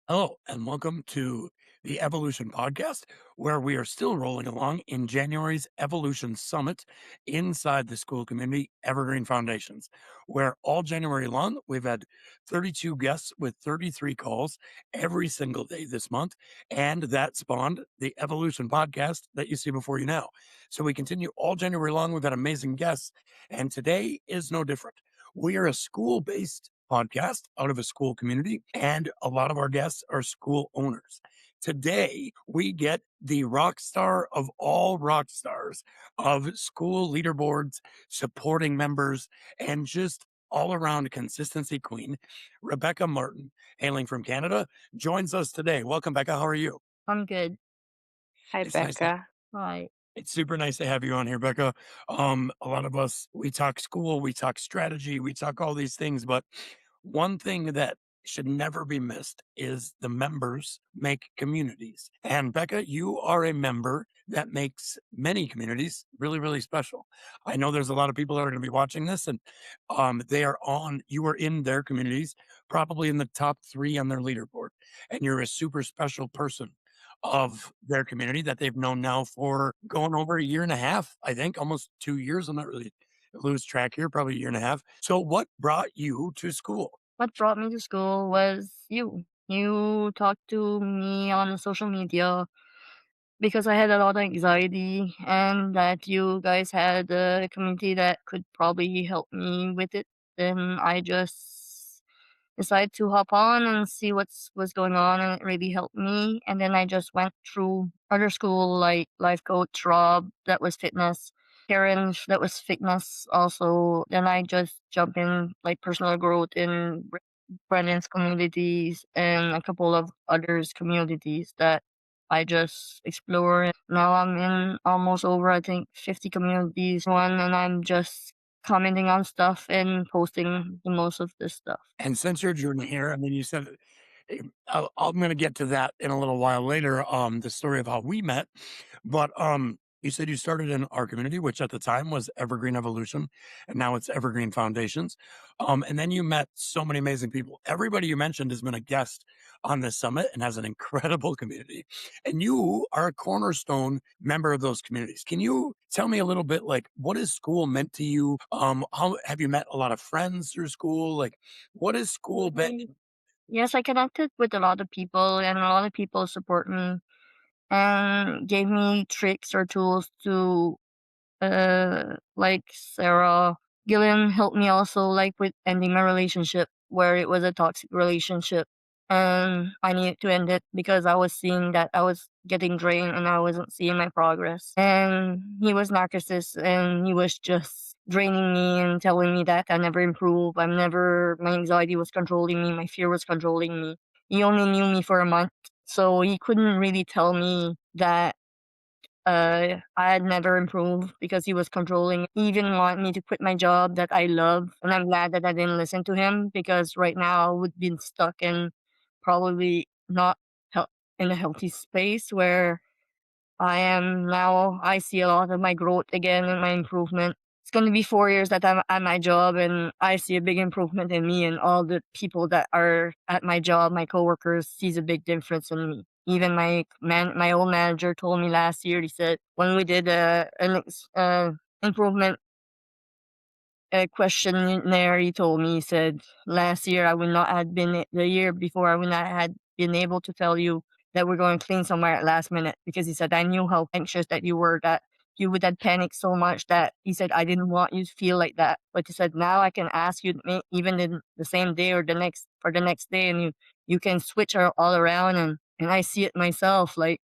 Hello, and welcome to the Evolution Podcast, where we are still rolling along in January's Evolution Summit inside the Skool community, Evergreen Foundations, where all January long, we've had 32 guests with 33 calls every single day this month. And that spawned the Evolution Podcast that you see before you now. So we continue all January long. We've had amazing guests, and today is no different. We are a school based podcast out of a school community, and a lot of our guests are school owners. Today, we get the rock star of all rock stars of school leaderboards, supporting members, and just all around consistency queen, Rebecca Martin, hailing from Canada, joins us today. Welcome, Becca. How are you? I'm good. Hi, It's nice to Becca. Hi. It's super nice to have you on here, Becca. A lot of us, we talk school, we talk strategy, we talk all these things, but one thing that should never be missed is the members make communities. And Becca, you are a member that makes many communities really, really special. I know there's a lot of people that are going to be watching this, and you are in their communities, probably in the top three on their leaderboard, and you're a super special person of their community that they've known now for going over a year and a half, I think, almost 2 years. I'm not really lose track here, probably a year and a half. So what brought you to school? What brought me to school was you. You talked to me on social media because I had a lot of anxiety and that you guys had a community that could probably help me with it. Then I just decided to hop on and see what's going on, and it really helped me. And then I just went through other school like life coach Rob, that was fitness, Karen, that was fitness also. Then I just jumped in like personal growth in Brennan's communities and a couple of others communities that I just explore. Now I'm in almost over, I think, 50 communities one, and I'm just commenting on stuff and posting the most of this stuff. And since you're joining here, I mean, you said I'm going to get to that in a little while later. The story of how we met, but you said you started in our community, which at the time was Evergreen Evolution, and now it's Evergreen Foundations. And then you met so many amazing people. Everybody you mentioned has been a guest on this summit and has an incredible community. And you are a cornerstone member of those communities. Can you tell me a little bit, like, what has school meant to you? How have you met a lot of friends through school? Like, what has school been? Yes, I connected with a lot of people, and a lot of people support me and gave me tricks or tools to like Sarah Gilliam helped me also like with ending my relationship where it was a toxic relationship, and I needed to end it because I was seeing that I was getting drained and I wasn't seeing my progress. And he was narcissist and he was just draining me and telling me that I never improve. My anxiety was controlling me, my fear was controlling me. He only knew me for a month, so he couldn't really tell me that I had never improved because he was controlling. He even wanted me to quit my job that I love, and I'm glad that I didn't listen to him because right now I would be stuck and probably not hel- in a healthy space where I am now. I see a lot of my growth again and my improvement. It's going to be 4 years that I'm at my job, and I see a big improvement in me, and all the people that are at my job, my coworkers, sees a big difference in me. Even my old manager told me last year. He said when we did improvement questionnaire, he told me, he said, last year I would not have the year before I would not had been able to tell you that we're going to clean somewhere at last minute because he said, I knew how anxious that you were, that you would have panicked so much that he said, I didn't want you to feel like that. But he said, now I can ask you even in the same day or the next day, and you can switch all around, and I see it myself. Like,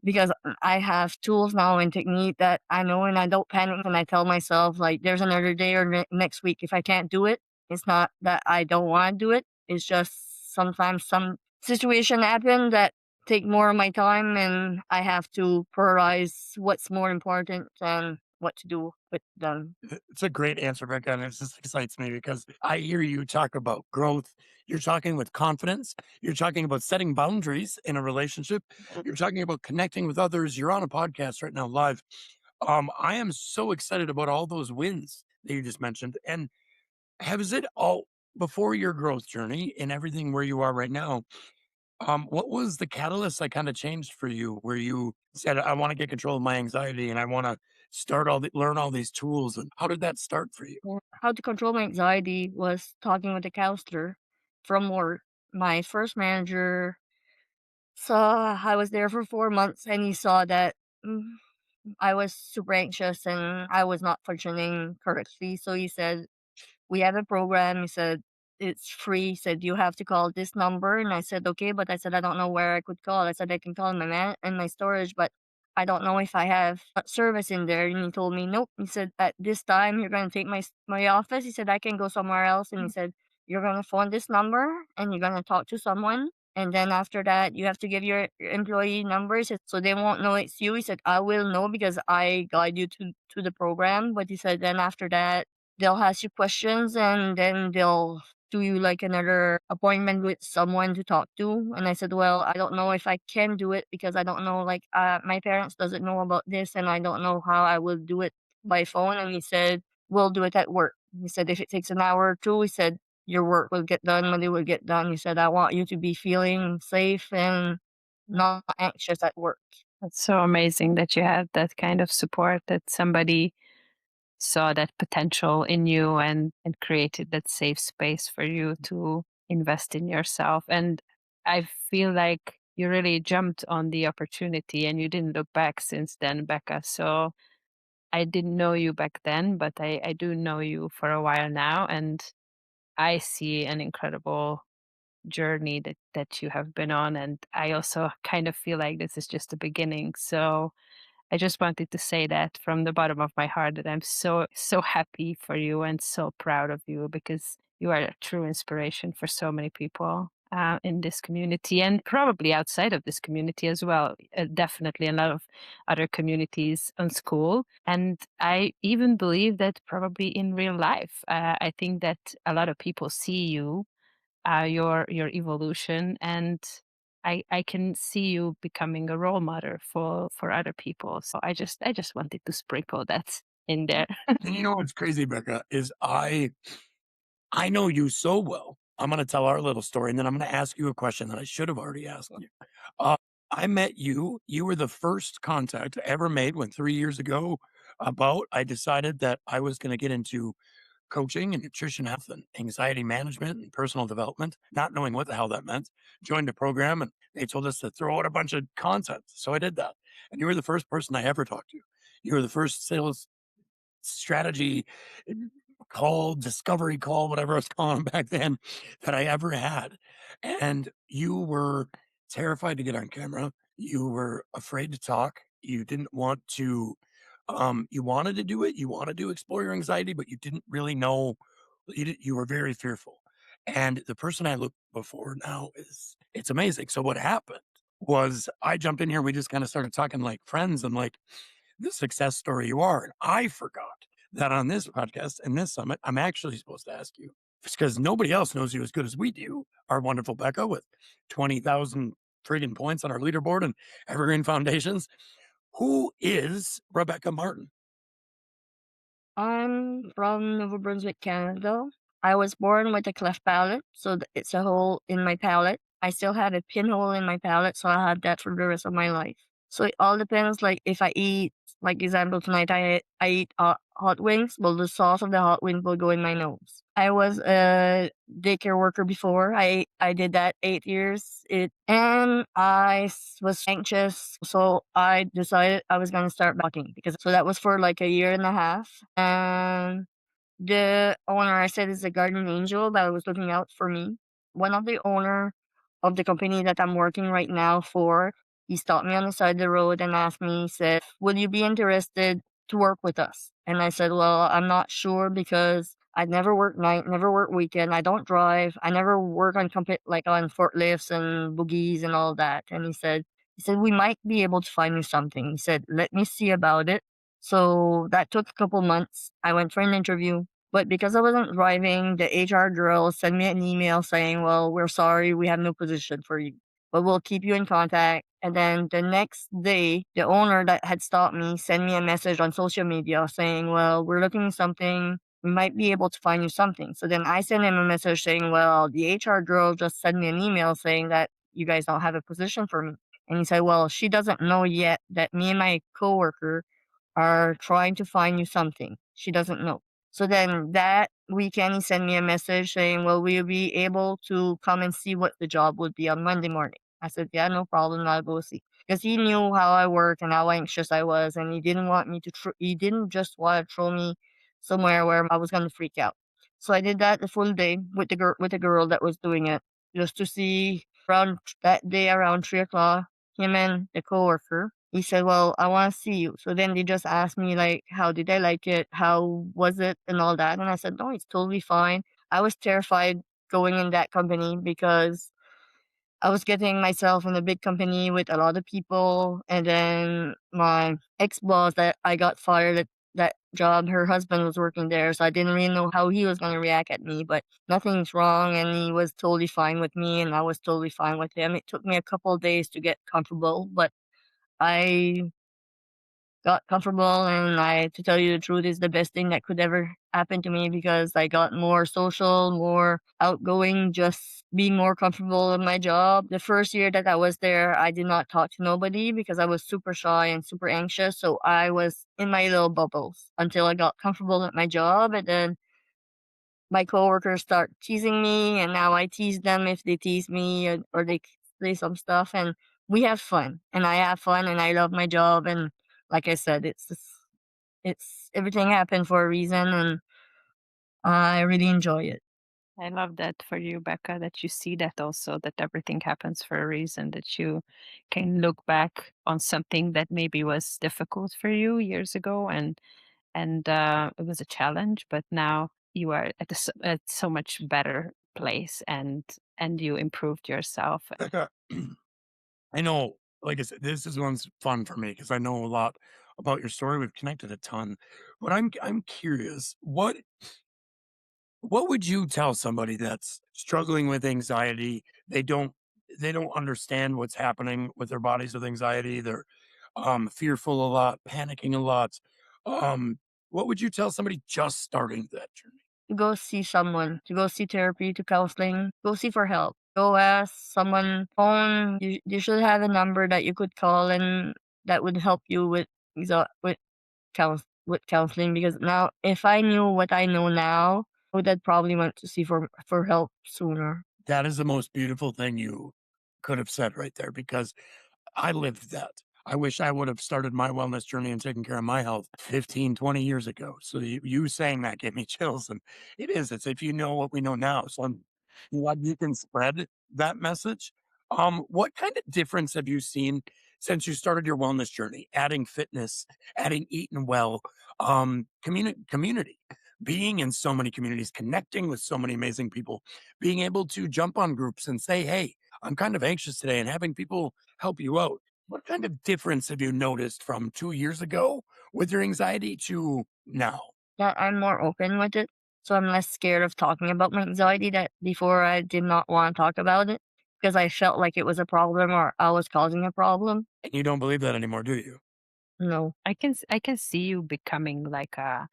because I have tools now and technique that I know, and I don't panic, and I tell myself like there's another day or next week. If I can't do it, it's not that I don't want to do it. It's just sometimes some situation happen that take more of my time, and I have to prioritize what's more important and what to do with them. It's a great answer, Becca, and it just excites me because I hear you talk about growth. You're talking with confidence. You're talking about setting boundaries in a relationship. You're talking about connecting with others. You're on a podcast right now, live. I am so excited about all those wins that you just mentioned. And has it all before your growth journey and everything where you are right now? What was the catalyst that kind of changed for you where you said, I want to get control of my anxiety and I want to learn all these tools? And how did that start for you? Or how to control my anxiety was talking with a counselor from work. My first manager saw I was there for 4 months and he saw that mm, I was super anxious and I was not functioning correctly. So he said, we have a program. He said, it's free. He said, you have to call this number. And I said, okay. But I said, I don't know where I could call. I said, I can call my man in my storage, but I don't know if I have a service in there. And he told me, nope. He said, at this time, you're going to take my office. He said, I can go somewhere else. And he said, you're going to phone this number and you're going to talk to someone. And then after that, you have to give your employee numbers so they won't know it's you. He said, I will know because I guide you to the program. But he said, then after that, they'll ask you questions and then they'll do you like another appointment with someone to talk to. And I said, well, I don't know if I can do it because I don't know, like, my parents doesn't know about this and I don't know how I will do it by phone. And he said, we'll do it at work. He said, if it takes an hour or two, he said, your work will get done when it will get done. He said, I want you to be feeling safe and not anxious at work. That's so amazing that you had that kind of support, that somebody saw that potential in you and created that safe space for you to invest in yourself. And I feel like you really jumped on the opportunity and you didn't look back since then, Becca. So I didn't know you back then, but I do know you for a while now. And I see an incredible journey that you have been on. And I also kind of feel like this is just the beginning. So I just wanted to say that from the bottom of my heart, that I'm so happy for you and so proud of you, because you are a true inspiration for so many people in this community and probably outside of this community as well. Definitely a lot of other communities on Skool. And I even believe that probably in real life, I think that a lot of people see you, your evolution, and I can see you becoming a role model for other people. So I just wanted to sprinkle that in there. And you know what's crazy, Becca, is I know you so well. I'm gonna tell our little story, and then I'm gonna ask you a question that I should have already asked you. Uh, I met you. You were the first contact I ever made when 3 years ago about I decided that I was gonna get into coaching and nutrition health and anxiety management and personal development, not knowing what the hell that meant. Joined a program and they told us to throw out a bunch of content. So I did that. And you were the first person I ever talked to. You were the first sales strategy call, discovery call, whatever I was calling back then, that I ever had. And you were terrified to get on camera. You were afraid to talk. You didn't want to, you wanted to do it. You wanted to explore your anxiety, but you didn't really know. You were very fearful. And the person I look before now it's amazing. So what happened was I jumped in here. We just kind of started talking like friends and like, the success story you are. And I forgot that on this podcast and this summit, I'm actually supposed to ask you because nobody else knows you as good as we do. Our wonderful Becca with 20,000 friggin' points on our leaderboard and Evergreen Foundations. Who is Rebecca Martin? I'm from New Brunswick, Canada. I was born with a cleft palate, so it's a hole in my palate. I still have a pinhole in my palate, so I had that for the rest of my life. So it all depends, like if I eat, like example tonight, I eat hot wings. Well, the sauce of the hot wings will go in my nose. I was a daycare worker before. I did that 8 years. And was anxious, so I decided I was gonna start walking because so that was for like a year and a half. And the owner, I said, is a guardian angel that was looking out for me. One of the owner of the company that I'm working right now for, he stopped me on the side of the road and asked me, he said, "Would you be interested to work with us?" And I said, "Well, I'm not sure because I never work night, never work weekend. I don't drive. I never work on like on forklifts and boogies and all that." And he said, "We might be able to find you something." He said, "Let me see about it." So that took a couple months. I went for an interview. But because I wasn't driving, the HR girl sent me an email saying, "Well, we're sorry, we have no position for you, but we'll keep you in contact." And then the next day, the owner that had stopped me sent me a message on social media saying, "Well, we're looking at something. We might be able to find you something." So then I sent him a message saying, "Well, the HR girl just sent me an email saying that you guys don't have a position for me. And he said, well, she doesn't know yet that me and my coworker are trying to find you something. She doesn't know. So then that weekend, he sent me a message saying, well, will you be able to come and see what the job would be on Monday morning? I said, yeah, no problem. I'll go see. Because he knew how I work and how anxious I was. And he didn't want me to, he didn't just want to throw me somewhere where I was going to freak out. So I did that the full day with the girl that was doing it, just to see around that day around 3 o'clock, him and the coworker. He said, "Well, I want to see you." So then they just asked me like, "How did I like it? How was it?" and all that. And I said, "No, it's totally fine." I was terrified going in that company because I was getting myself in a big company with a lot of people, and then my ex-boss that I got fired at that job, her husband was working there, so I didn't really know how he was gonna react at me, but nothing's wrong, and he was totally fine with me, and I was totally fine with him. It took me a couple of days to get comfortable, but I got comfortable, and to tell you the truth, is the best thing that could ever happen to me because I got more social, more outgoing, just being more comfortable in my job. The first year that I was there, I did not talk to nobody because I was super shy and super anxious. So I was in my little bubbles until I got comfortable at my job. And then my coworkers start teasing me, and now I tease them if they tease me, or they say some stuff, and we have fun, and I have fun, and I love my job, and like I said, it's everything happened for a reason, and I really enjoy it. I love that for you, Becca, that you see that also, that everything happens for a reason, that you can look back on something that maybe was difficult for you years ago, and it was a challenge, but now you are at so much better place, and you improved yourself. Becca, I know, like I said, this is one's fun for me because I know a lot about your story. We've connected a ton, but I'm curious, what would you tell somebody that's struggling with anxiety? They don't understand what's happening with their bodies with anxiety. They're fearful a lot, panicking a lot. Um, what would you tell somebody just starting that journey? To go see someone, to go see therapy, to counseling, go see for help. Go ask someone phone. You should have a number that you could call and that would help you with with counseling, because now if I knew what I know now, I would have probably went to see for help sooner. That is the most beautiful thing you could have said right there because I lived that. I wish I would have started my wellness journey and taken care of my health 15, 20 years ago. So you saying that gave me chills. And it's if you know what we know now. So I'm glad you can spread that message. What kind of difference have you seen since you started your wellness journey? Adding fitness, adding eating well, community, being in so many communities, connecting with so many amazing people, being able to jump on groups and say, hey, I'm kind of anxious today, and having people help you out. What kind of difference have you noticed from 2 years ago with your anxiety to now? That I'm more open with it, so I'm less scared of talking about my anxiety, that before I did not wanna talk about it because I felt like it was a problem or I was causing a problem. And you don't believe that anymore, do you? No. I can see you becoming like a,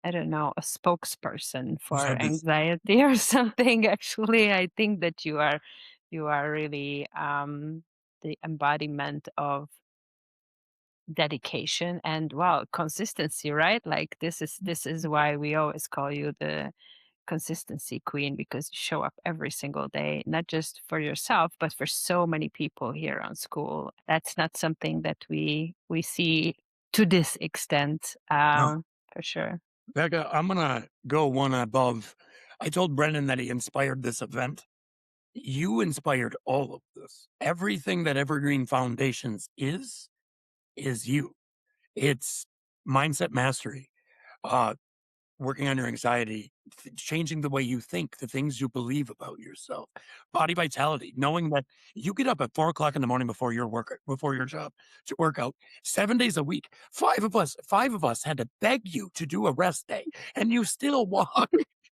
I don't know, a spokesperson You for said this. anxiety or something. Actually, I think that you are really the embodiment of dedication and, well, consistency, right? Like this is why we always call you the consistency queen, because you show up every single day, not just for yourself but for so many people here on Skool. That's not something that we see to this extent, No. for sure. Becca, I'm gonna go one above. I told Brendan that he inspired this event. You inspired all of this. Everything that Evergreen Foundations is you. It's mindset mastery. Uh, Working on your anxiety, changing the way you think, the things you believe about yourself, body vitality, knowing that you get up at 4 o'clock in the morning before your job to work out 7 days a week. Five of us had to beg you to do a rest day, and you still walk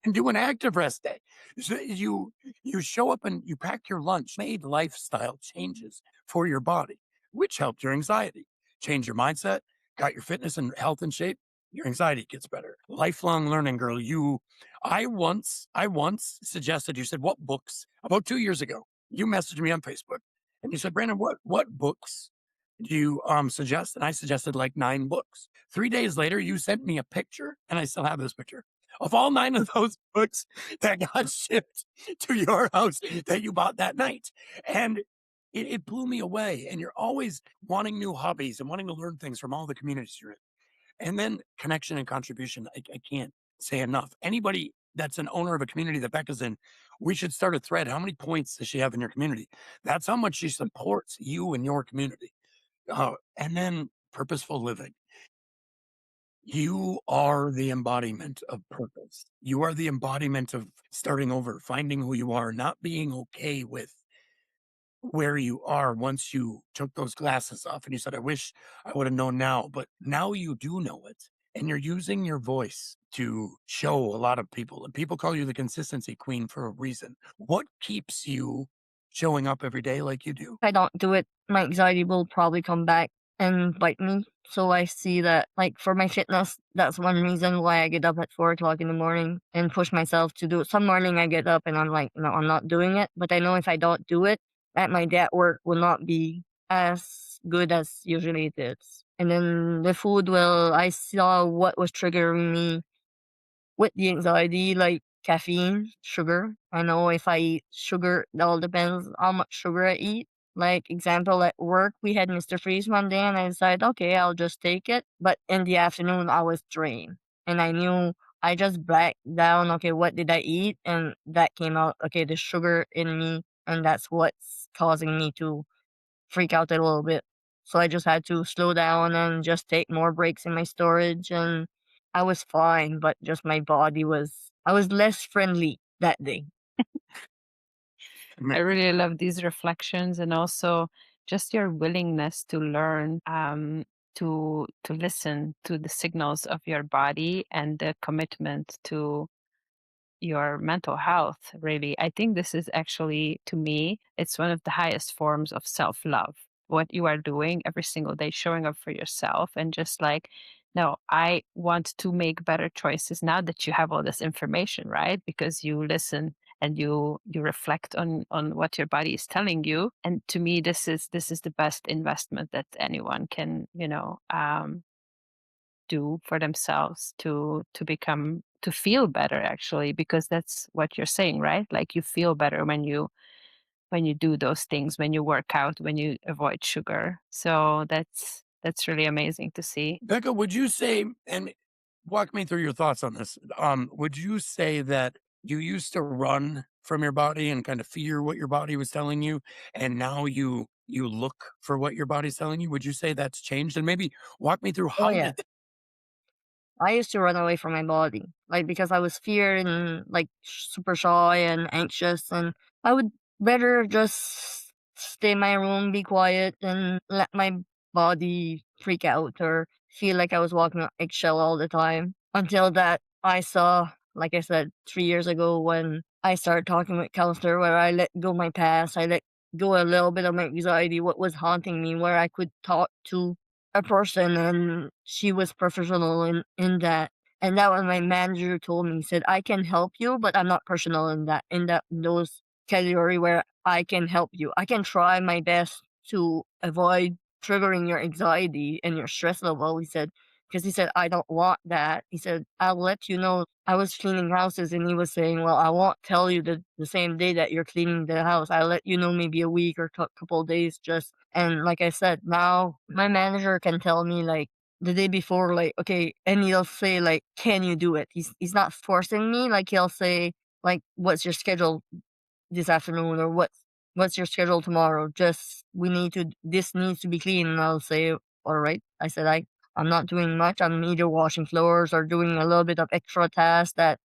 and do an active rest day. So you show up and you pack your lunch, made lifestyle changes for your body, which helped your anxiety, change your mindset, got your fitness and health in shape, your anxiety gets better. Lifelong learning, girl. I once suggested, you said, what books? About 2 years ago. you messaged me on Facebook and you said, Brandon, what books do you suggest? And I suggested like 9 books. 3 days later, you sent me a picture, and I still have this picture of all 9 of those books that got shipped to your house that you bought that night. And it blew me away. And you're always wanting new hobbies and wanting to learn things from all the communities you're in. And then connection and contribution, I can't say enough. Anybody that's an owner of a community that Becca's in, we should start a thread. How many points does she have in your community? That's how much she supports you and your community. And then purposeful living. You are the embodiment of purpose. You are the embodiment of starting over, finding who you are, not being okay with where you are once you took those glasses off and you said, I wish I would have known now, but now you do know it. And you're using your voice to show a lot of people, and people call you the consistency queen for a reason. What keeps you showing up every day like you do? If I don't do it, my anxiety will probably come back and bite me. So I see that, like, for my fitness, that's one reason why I get up at 4 o'clock in the morning and push myself to do it. Some morning I get up and I'm like, no, I'm not doing it. But I know if I don't do it, at my day at work will not be as good as usually it is. And then the food will, I saw what was triggering me with the anxiety, like caffeine, sugar. I know if I eat sugar, it all depends how much sugar I eat. Like example, at work, we had Mr. Freeze one day, and I decided, okay, I'll just take it. But in the afternoon, I was drained, and I knew I just blacked down. Okay, what did I eat? And that came out. Okay, the sugar in me, and that's what's causing me to freak out a little bit. So I just had to slow down and just take more breaks in my storage, and I was fine, but just my body was I was less friendly that day. I really love these reflections and also just your willingness to learn, to listen to the signals of your body and the commitment to your mental health, really. I think this is actually, to me, it's one of the highest forms of self love. What you are doing every single day, showing up for yourself, and just like, no, I want to make better choices now that you have all this information, right? Because you listen and you reflect on what your body is telling you. And to me, this is the best investment that anyone can, do for themselves to become to feel better, actually, because that's what you're saying, right? Like, you feel better when you do those things, when you work out, when you avoid sugar. So that's really amazing to see. Becca, would you say, and walk me through your thoughts on this, would you say that you used to run from your body and kind of fear what your body was telling you, and now you look for what your body's telling you? Would you say that's changed? And maybe walk me through Oh how yeah. did that. I used to run away from my body, like, because I was feared and, like, super shy and anxious, and I would better just stay in my room, be quiet, and let my body freak out or feel like I was walking on eggshell all the time. Until that I saw, like I said, 3 years ago when I started talking with counselor, where I let go my past, I let go a little bit of my anxiety, what was haunting me, where I could talk to a person, and she was professional in that. And that when my manager told me, he said, I can help you, but I'm not personal in that those category where I can help you. I can try my best to avoid triggering your anxiety and your stress level. He said, because he said, I don't want that. He said, I'll let you know. I was cleaning houses, and he was saying, well, I won't tell you the same day that you're cleaning the house. I'll let you know maybe a week or couple days just. And like I said, now my manager can tell me, like, the day before, like, okay, and he'll say, like, can you do it? He's not forcing me. Like, he'll say, like, what's your schedule this afternoon, or what's your schedule tomorrow? Just we need to this needs to be clean. And I'll say, all right. I said, I'm not doing much. I'm either washing floors or doing a little bit of extra tasks that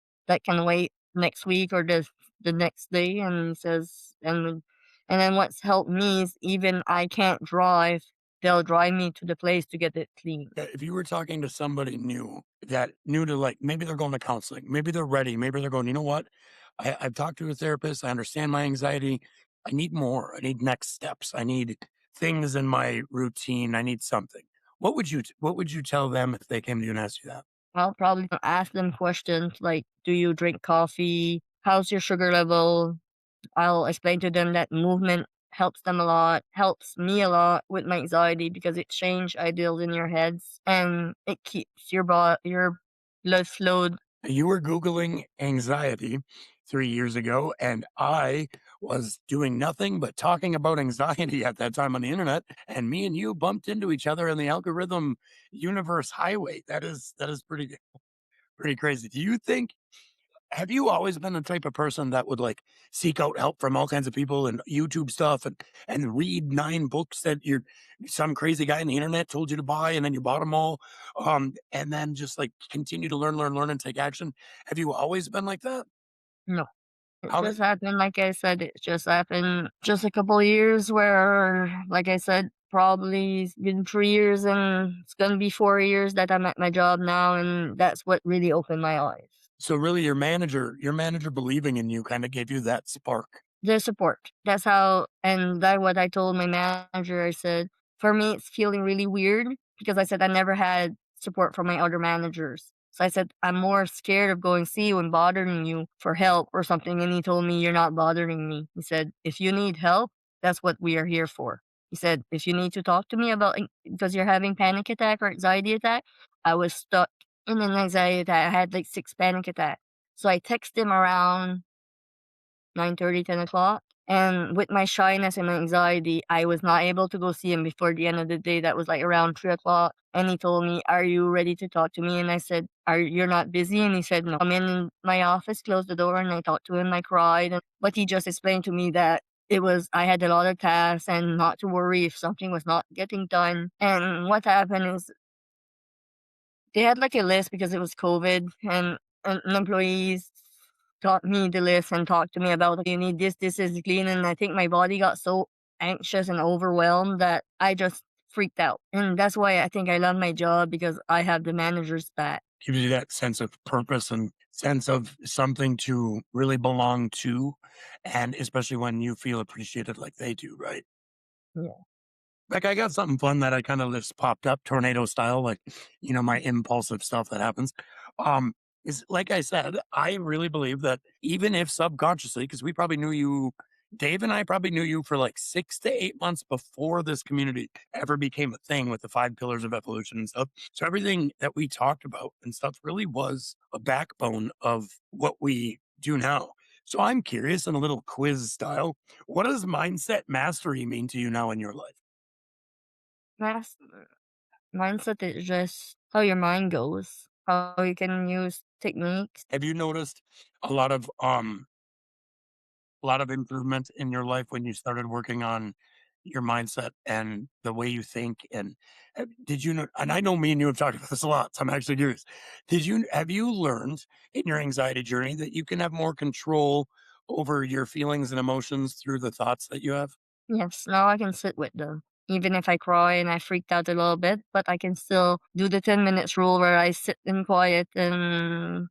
can wait next week or the next day. And he says, and then what's helped me is, even I can't drive, they'll drive me to the place to get it clean. If you were talking to somebody new that new to, like, maybe they're going to counseling, maybe they're ready, maybe they're going, you know what? I've talked to a therapist. I understand my anxiety. I need more. I need next steps. I need things in my routine. I need something. What would you tell them if they came to you and asked you that? I'll probably ask them questions like, do you drink coffee? How's your sugar level? I'll explain to them that movement helps them a lot, helps me a lot with my anxiety because it changes ideas in your heads and it keeps your blood flowed. You were Googling anxiety 3 years ago, and I was doing nothing but talking about anxiety at that time on the internet. And me and you bumped into each other in the algorithm universe highway. That is pretty crazy. Do you think Have you always been the type of person that would, like, seek out help from all kinds of people and YouTube stuff and read 9 books that some crazy guy on the internet told you to buy, and then you bought them all, and then just, like, continue to learn, learn, learn, and take action? Have you always been like that? No. It How just did happened, like I said, it just happened just a couple of years where, like I said, probably it's been 3 years and it's gonna be 4 years that I'm at my job now, and that's what really opened my eyes. so really your manager believing in you kinda gave you that spark. The support. That's how, and that what I told my manager. I said, for me, it's feeling really weird because I said I never had support from my other managers. So I said, I'm more scared of going see you and bothering you for help or something. And he told me, you're not bothering me. He said, if you need help, that's what we are here for. He said, if you need to talk to me about because you're having panic attack or anxiety attack, I was stuck in an anxiety attack. I had like 6 panic attacks. So I texted him around 9:30, 10 o'clock. And with my shyness and my anxiety, I was not able to go see him before the end of the day. That was like around 3 o'clock. And he told me, are you ready to talk to me? And I said, you're not busy? And he said, no. I'm in my office, closed the door, and I talked to him. I cried. But he just explained to me that I had a lot of tasks and not to worry if something was not getting done. And what happened is they had like a list because it was COVID, and employees taught me the list and talked to me about, "Okay, you need this, this is clean." And I think my body got so anxious and overwhelmed that I just freaked out. And that's why I think I love my job because I have the manager's back. Gives you that sense of purpose and sense of something to really belong to, and especially when you feel appreciated like they do, right? Yeah. Like, I got something fun that I kinda just popped up tornado style, like, my impulsive stuff that happens. Um, is like I said, I really believe that even if subconsciously, because we probably knew you Dave and I probably knew you for, like, 6 to 8 months before this community ever became a thing with the 5 pillars of evolution and stuff. So everything that we talked about and stuff really was a backbone of what we do now. So I'm curious in a little quiz style, what does mindset mastery mean to you now in your life? Mas- Mindset is just how your mind goes, how you can use techniques. Have you noticed a lot of um a lot of improvement in your life when you started working on your mindset and the way you think? And did you know, and I know me and you have talked about this a lot, so I'm actually curious. Have you learned in your anxiety journey that you can have more control over your feelings and emotions through the thoughts that you have? Yes, now I can sit with them. Even if I cry and I freaked out a little bit, but I can still do the 10 minutes rule where I sit in quiet and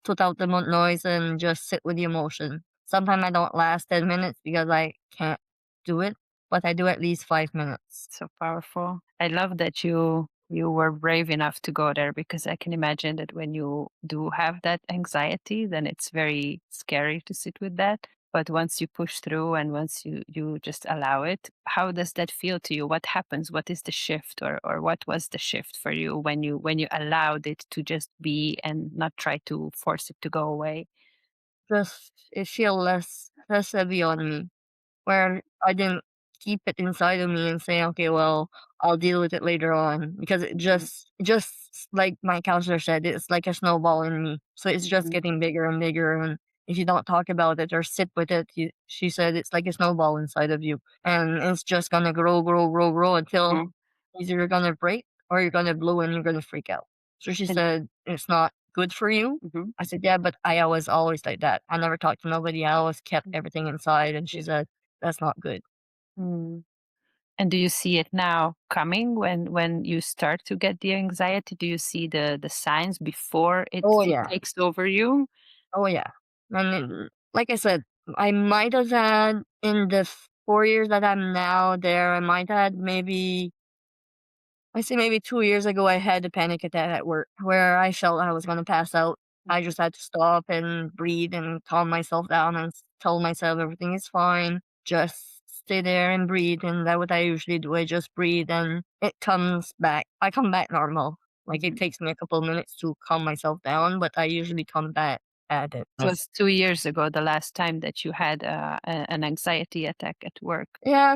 put out the noise and just sit with the emotion. Sometimes I don't last 10 minutes because I can't do it, but I do at least 5 minutes. So powerful. I love that you were brave enough to go there because I can imagine that when you do have that anxiety, then it's very scary to sit with that. But once you push through and once you just allow it, how does that feel to you? What happens? What is the shift or what was the shift for you when you allowed it to just be and not try to force it to go away? Just it feel less heavy on me. Where I didn't keep it inside of me and say, "Okay, well, I'll deal with it later on," because it just like my counselor said, it's like a snowball in me. So it's just Mhm. getting bigger and bigger, and if you don't talk about it or sit with it, she said it's like a snowball inside of you, and it's just gonna grow, grow, grow, grow until Mhm. either you're gonna break or you're gonna blow and you're gonna freak out. So she And said, "It's not good for you." mhm. I said, "Yeah, but I was always like that. I never talked to nobody. I always kept everything inside." And she said, "That's not good." Mm. And do you see it now coming when you start to get the anxiety? Do you see the signs before Oh, it yeah. takes over you? Oh, yeah. And like I said, I might have had in the 4 years that I'm now there, I might have had maybe, I say maybe 2 years ago, I had a panic attack at work where I felt I was going to pass out. I just had to stop and breathe and calm myself down and tell myself everything is fine. Just stay there and breathe. And that's what I usually do. I just breathe and it comes back. I come back normal. Like it Mhm. takes me a couple of minutes to calm myself down, but I usually come back at it. It was 2 years ago, the last time that you had an anxiety attack at work. Yeah,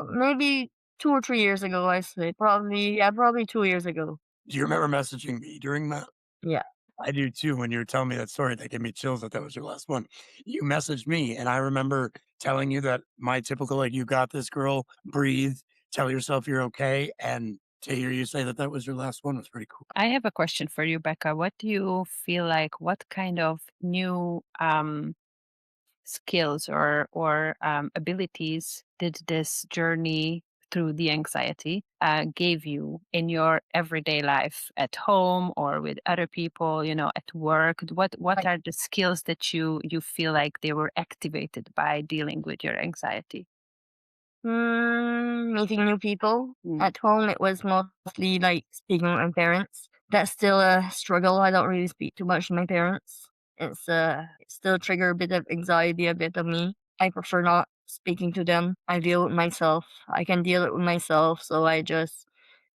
maybe 2 or 3 years ago, I say. Probably, yeah, probably 2 years ago. Do you remember messaging me during that? Yeah. I do too. When you were telling me that story, that gave me chills that that was your last one. You messaged me, and I remember telling you that my typical, like, you got this girl, breathe, tell yourself you're okay. And to hear you say that that was your last one was pretty cool. I have a question for you, Becca. What do you feel like? What kind of new skills or abilities did this journey through the anxiety gave you in your everyday life at home or with other people, at work? What Like are the skills that you feel like they were activated by dealing with your anxiety? meeting new people. Mm. At home, it was mostly like speaking with my parents. That's still a struggle. I don't really speak too much to my parents. It still trigger a bit of anxiety, a bit of me. I prefer not speaking to them. I deal with myself. I can deal it with myself, so I just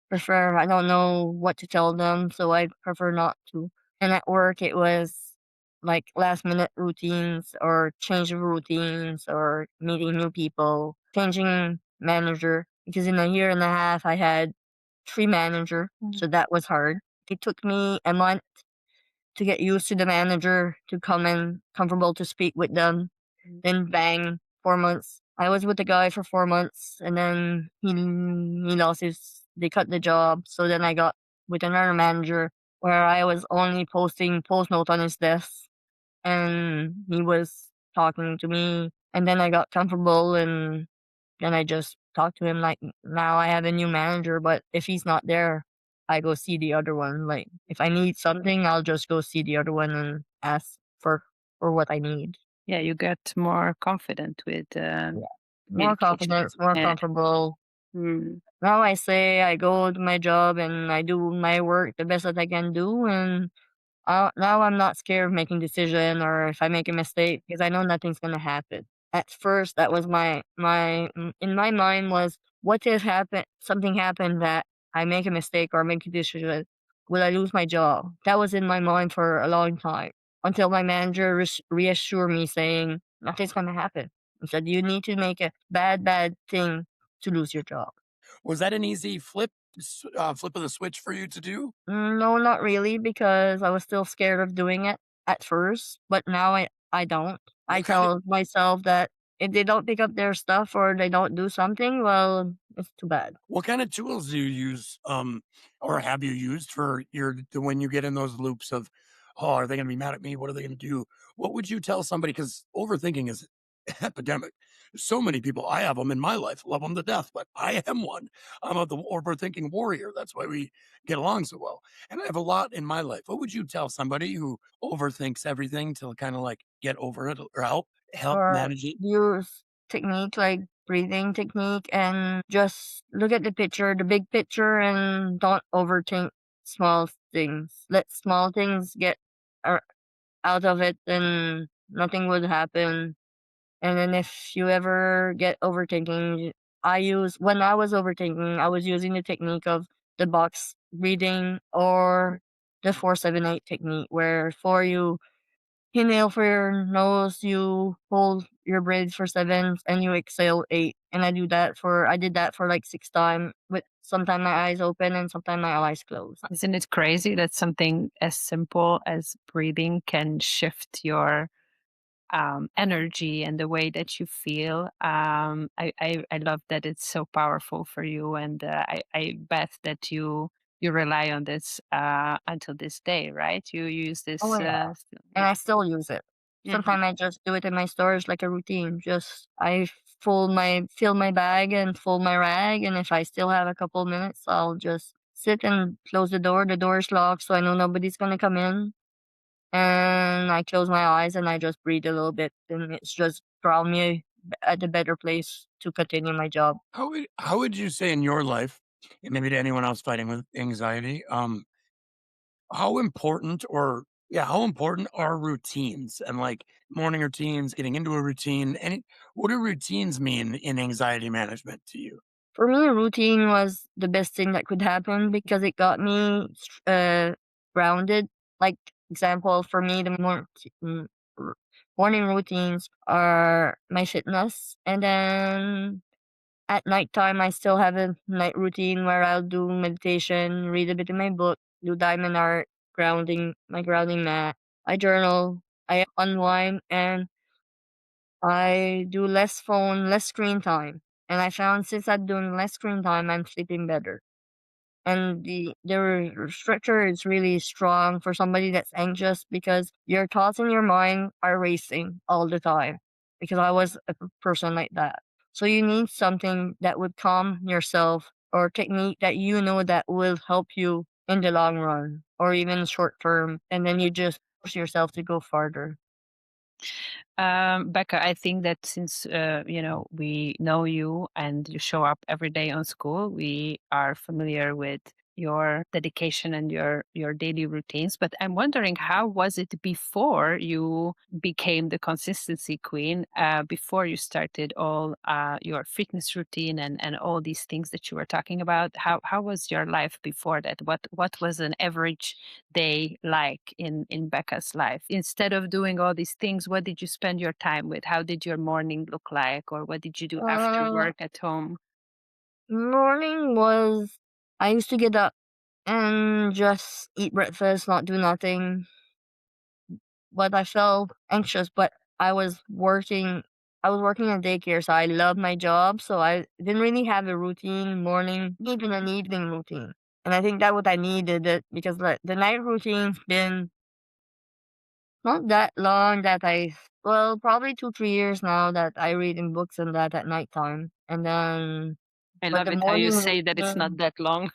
prefer I don't know what to tell them, so I prefer not to. And at work, it was like last minute routines or change of routines or meeting new people, changing manager. Because in a year and a half, I had three manager, Mm. so that was hard. It took me a month to get used to the manager, to come and comfortable to speak with them. Mm. Then bang, 4 months. I was with the guy for 4 months, and then he lost his. They cut the job, so then I got with another manager where I was only posting post note on his desk, and he was talking to me. And then I got comfortable, and then I just talked to him like, now I have a new manager, but if he's not there, I go see the other one. Like if I need something, I'll just go see the other one and ask for what I need. Yeah, you get more confident with Yeah. More communication. confidence, more Yeah. comfortable. Mm. Now I say I go to my job and I do my work the best that I can do, and now I'm not scared of making decision or if I make a mistake because I know nothing's gonna happen. At first, that was in my mind was, what if something happened that I make a mistake or make a decision? Will I lose my job? That was in my mind for a long time until my manager reassured me saying nothing's gonna happen. He said you need to make a bad thing to lose your job. Was that an easy flip of the switch for you to do? No, not really, because I was still scared of doing it at first, but now I don't. I What kind of tell myself that if they don't pick up their stuff or they don't do something, well, it's too bad. What kind of tools do you use, or have you used for when you get in those loops of, oh, are they going to be mad at me? What are they going to do? What would you tell somebody? Because overthinking is epidemic. So many people, I have them in my life, love them to death, but I am one. I'm the overthinking warrior. That's why we get along so well. And I have a lot in my life. What would you tell somebody who overthinks everything to kind of like get over it or help Or manage it? use technique like breathing technique and just look at the big picture, and don't overthink small things. Let small things get ar- out of it, and nothing would happen. And then if you ever get overthinking, when I was overthinking, I was using the technique of the box breathing or the 478 technique, where for you inhale for your nose, you hold your breath for seven, and you exhale eight. And I did that for like 6 times, with sometimes my eyes open and sometimes my eyes closed. Isn't it crazy that something as simple as breathing can shift your energy and the way that you feel? I love that it's so powerful for you, and I bet that you rely on this until this day, right? You use Oh this. yeah. And Yeah, I still use it. yeah. Sometimes I just do it in my storage like a routine. Just I fill my bag and fold my rag, and if I still have a couple minutes, I'll just sit and close the door. The door is locked, so I know nobody's gonna come in. And I close my eyes and I just breathe a little bit, and it's just ground me at a better place to continue my job. How would you say in your life, and maybe to anyone else fighting with anxiety, how important or Yeah, how important are routines and like morning routines, getting into a routine? And what do routines mean in anxiety management to you? For me, a routine was the best thing that could happen because it got me grounded. Like, example, for me, r- morning routines are my fitness. And then at nighttime, I still have a night routine where I'll do meditation, read a bit of my book, do diamond art, my grounding mat. I journal, I unwind, and I do less phone, less screen time. And I found since I'm doing less screen time, I'm sleeping better. And the structure is really strong for somebody that's anxious because your thoughts in your mind are racing all the time. Because I was a person like that. So you need something that would calm yourself or technique that you know that will help you in the long run or even short term. And then you just push yourself to go farther. Becca, I think that since we know you and you show up every day on Skool, we are familiar with your dedication and your daily routines. But I'm wondering, how was it before you became the consistency queen? Before you started all your fitness routine and all these things that you were talking about? How was your life before that? What was an average day like in Becca's life? Instead of doing all these things, what did you spend your time with? How did your morning look like, or what did you do after Uh, work at home? Morning was I used to get up and just eat breakfast, not do nothing. But I felt anxious, but I was working I was working in daycare, so I love my job. So I didn't really have a routine, morning, even an evening routine. And I think that what I needed it because like the night routine's been not that long that probably 2, 3 years now that I read in books and that at nighttime. And then I but love the it how you morning say that it's not routine that long.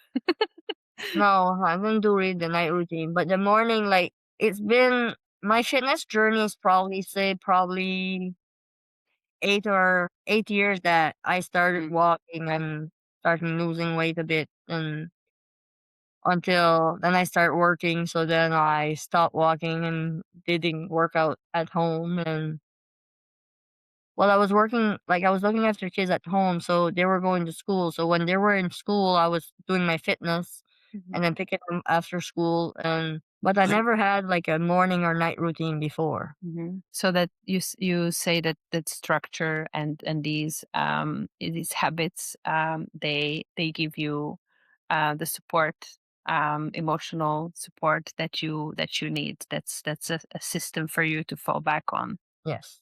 no, I didn't do read the night routine, but the morning, like, it's been my fitness journey is probably 8 years that I started Mm. walking and started losing weight a bit, and until then I start working. So then I stopped walking and didn't work out at home, and well, I was working like, I was looking after kids at home, so they were going to school, so when they were in school, I was doing my fitness Mhm. and then picking them after school, but I never had, like, a morning or night routine before. So that you say that structure and these habits, they give you the support, emotional support that you need. That's a system for you to fall back on. Yes.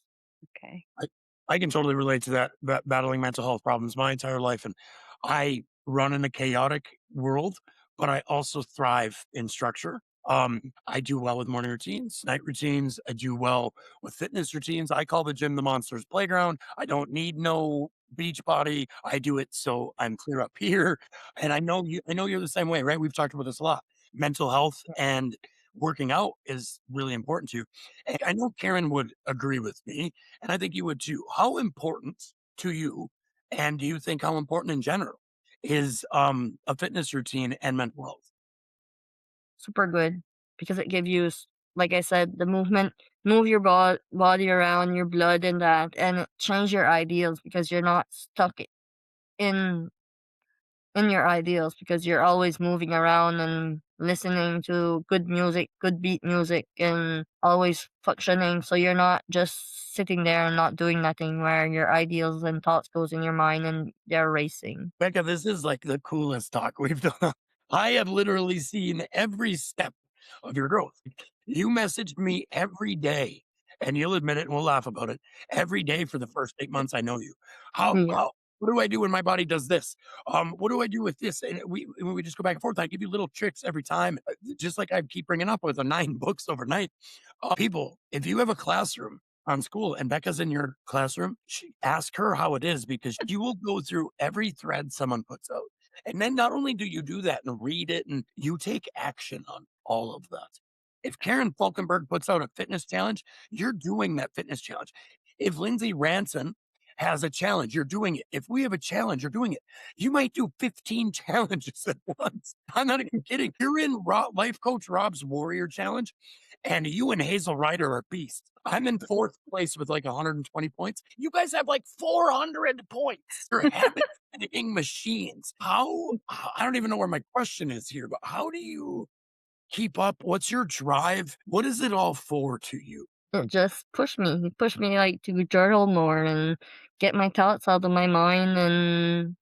Okay. I, I can totally relate to that, battling mental health problems my entire life. And I run in a chaotic world, but I also thrive in structure. I do well with morning routines, night routines. I do well with fitness routines. I call the gym the monster's playground. I don't need no beach body. I do it so I'm clear up here. And I know you're the same way, right? We've talked about this a lot. Mental health and working out is really important to you. And I know Karen would agree with me, and I think you would too. How important to you, and do you think how important in general is a fitness routine and mental health? Super good because it gives you like I said, the movement, move your body around, your blood and that, and it change your ideals because you're not stuck in in your ideals because you're always moving around and listening to good music, good beat music, and always functioning. So you're not just sitting there and not doing nothing where your ideals and thoughts goes in your mind and they're racing. Becca, this is like the coolest talk we've done. I have literally seen every step of your growth. You messaged me every day, and you'll admit it, and we'll laugh about it. Every day for the first 8 months I know you. Yeah. What do I do when my body does this? What do I do with this? And we just go back and forth. I give you little tricks every time, just like I keep bringing up with the 9 books overnight. People, if you have a classroom on Skool and Becca's in your classroom, ask her how it is because you will go through every thread someone puts out. And then not only do you do that and read it and you take action on all of that. If Karen Falkenberg puts out a fitness challenge, you're doing that fitness challenge. If Lindsay Ranson has a challenge, you're doing it. If we have a challenge, you're doing it. You might do 15 challenges at once. I'm not even kidding. You're in Life Coach Rob's Warrior Challenge, and you and Hazel Ryder are beasts. I'm in fourth place with like 120 points. You guys have like 400 points. You're habit forming machines. I don't even know where my question is here, but how do you keep up? What's your drive? What is it all for to you? It just pushed me. It pushed me like to journal more and get my thoughts out of my mind and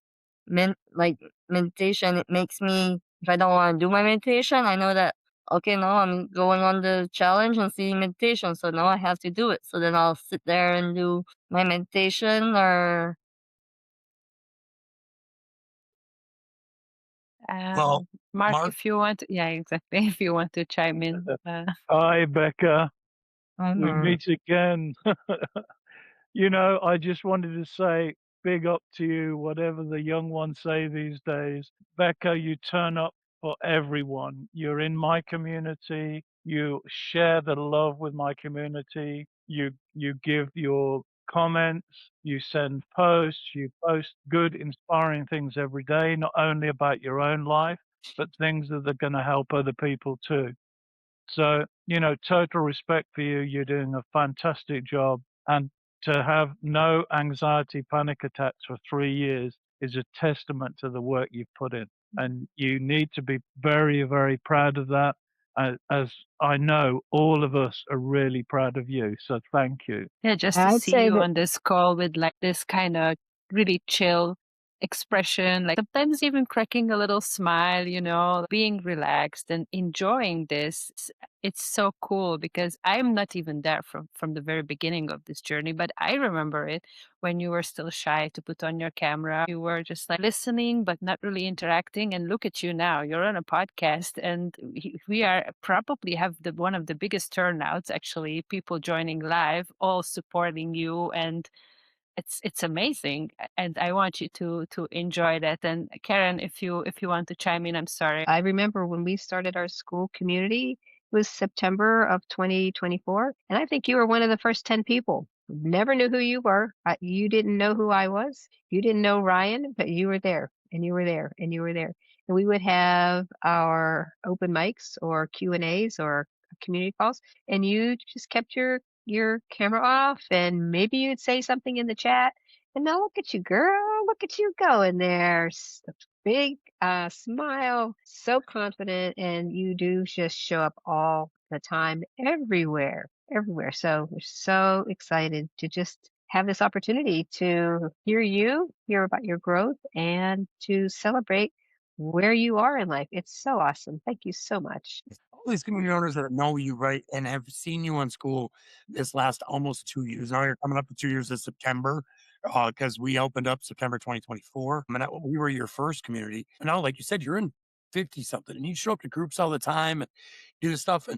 like meditation. It makes me if I don't want to do my meditation, I know that okay, now I'm going on the challenge and seeing meditation, so now I have to do it. So then I'll sit there and do my meditation or Well, Mark, Mark, if you want, yeah, exactly. If you want to chime in, Hi, Becca. I'm We meet again. I just wanted to say big up to you, whatever the young ones say these days. Becca, you turn up for everyone. You're in my community. You share the love with my community. You give your comments. You send posts. You post good, inspiring things every day, not only about your own life, but things that are going to help other people too. So, total respect for you. You're doing a fantastic job. And to have no anxiety panic attacks for 3 years is a testament to the work you've put in. And you need to be very, very proud of that. As I know all of us are really proud of you. So thank you. yeah, just to I'd see say you that on this call with like this kind of really chill expression, like sometimes even cracking a little smile, being relaxed and enjoying this. It's so cool because I'm not even there from the very beginning of this journey, but I remember it when you were still shy to put on your camera. You were just like listening, but not really interacting. And look at you now, you're on a podcast, and we are probably have one of the biggest turnouts, actually, people joining live, all supporting you. And it's amazing, and I want you to enjoy that. And Karen, if you want to chime in, I'm sorry. I remember when we started our Skool community, it was September of 2024, and I think you were one of the first 10 people. Never knew who you were. You didn't know who I was. You didn't know Ryan, but you were there, and you were there, and you were there. And we would have our open mics or Q&As or community calls, and you just kept your camera off, and maybe you'd say something in the chat. And now look at you, girl. Look at you going there. Big smile, so confident, and you do just show up all the time, everywhere, everywhere. So we're so excited to just have this opportunity to hear about your growth, and to celebrate where you are in life. It's so awesome. Thank you so much. all these community owners that know you, right, and have seen you on School this last almost 2 years. Now you're coming up to 2 years this September because we opened up September 2024. I mean, we were your first community. And now, like you said, you're in 50 something and you show up to groups all the time and do this stuff. And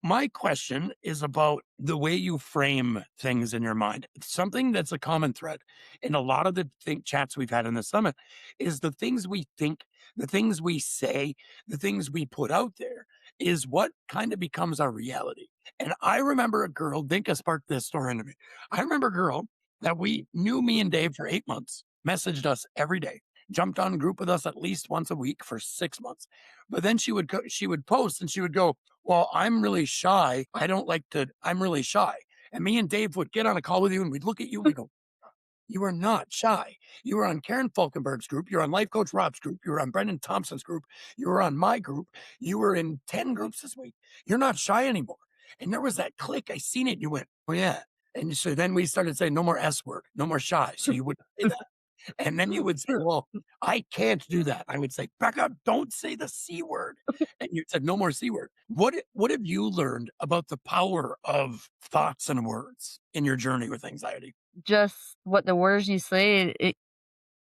my question is about the way you frame things in your mind. Something that's a common thread in a lot of the chats we've had in the summit is the things we think, the things we say, the things we put out there is what kind of becomes our reality. And I remember a girl, Dinka sparked this story into me. I remember a girl that we knew me and Dave for 8 months, messaged us every day, jumped on a group with us at least once a week for 6 months. But then she would post and she would go, well, I'm really shy. I'm really shy. And me and Dave would get on a call with you and we'd look at you and we go, you are not shy. You were on Karen Falkenberg's group. You're on Life Coach Rob's group. You were on Brendan Thompson's group. You were on my group. You were in 10 groups this week. You're not shy anymore. And there was that click. I seen it. You went, oh, yeah. And so then we started saying, no more S word, no more shy. So you wouldn't say that. And then you would say, well, I can't do that. I would say, Becca, don't say the C word. And you said, no more C word. What have you learned about the power of thoughts and words in your journey with anxiety? just what the words you say, it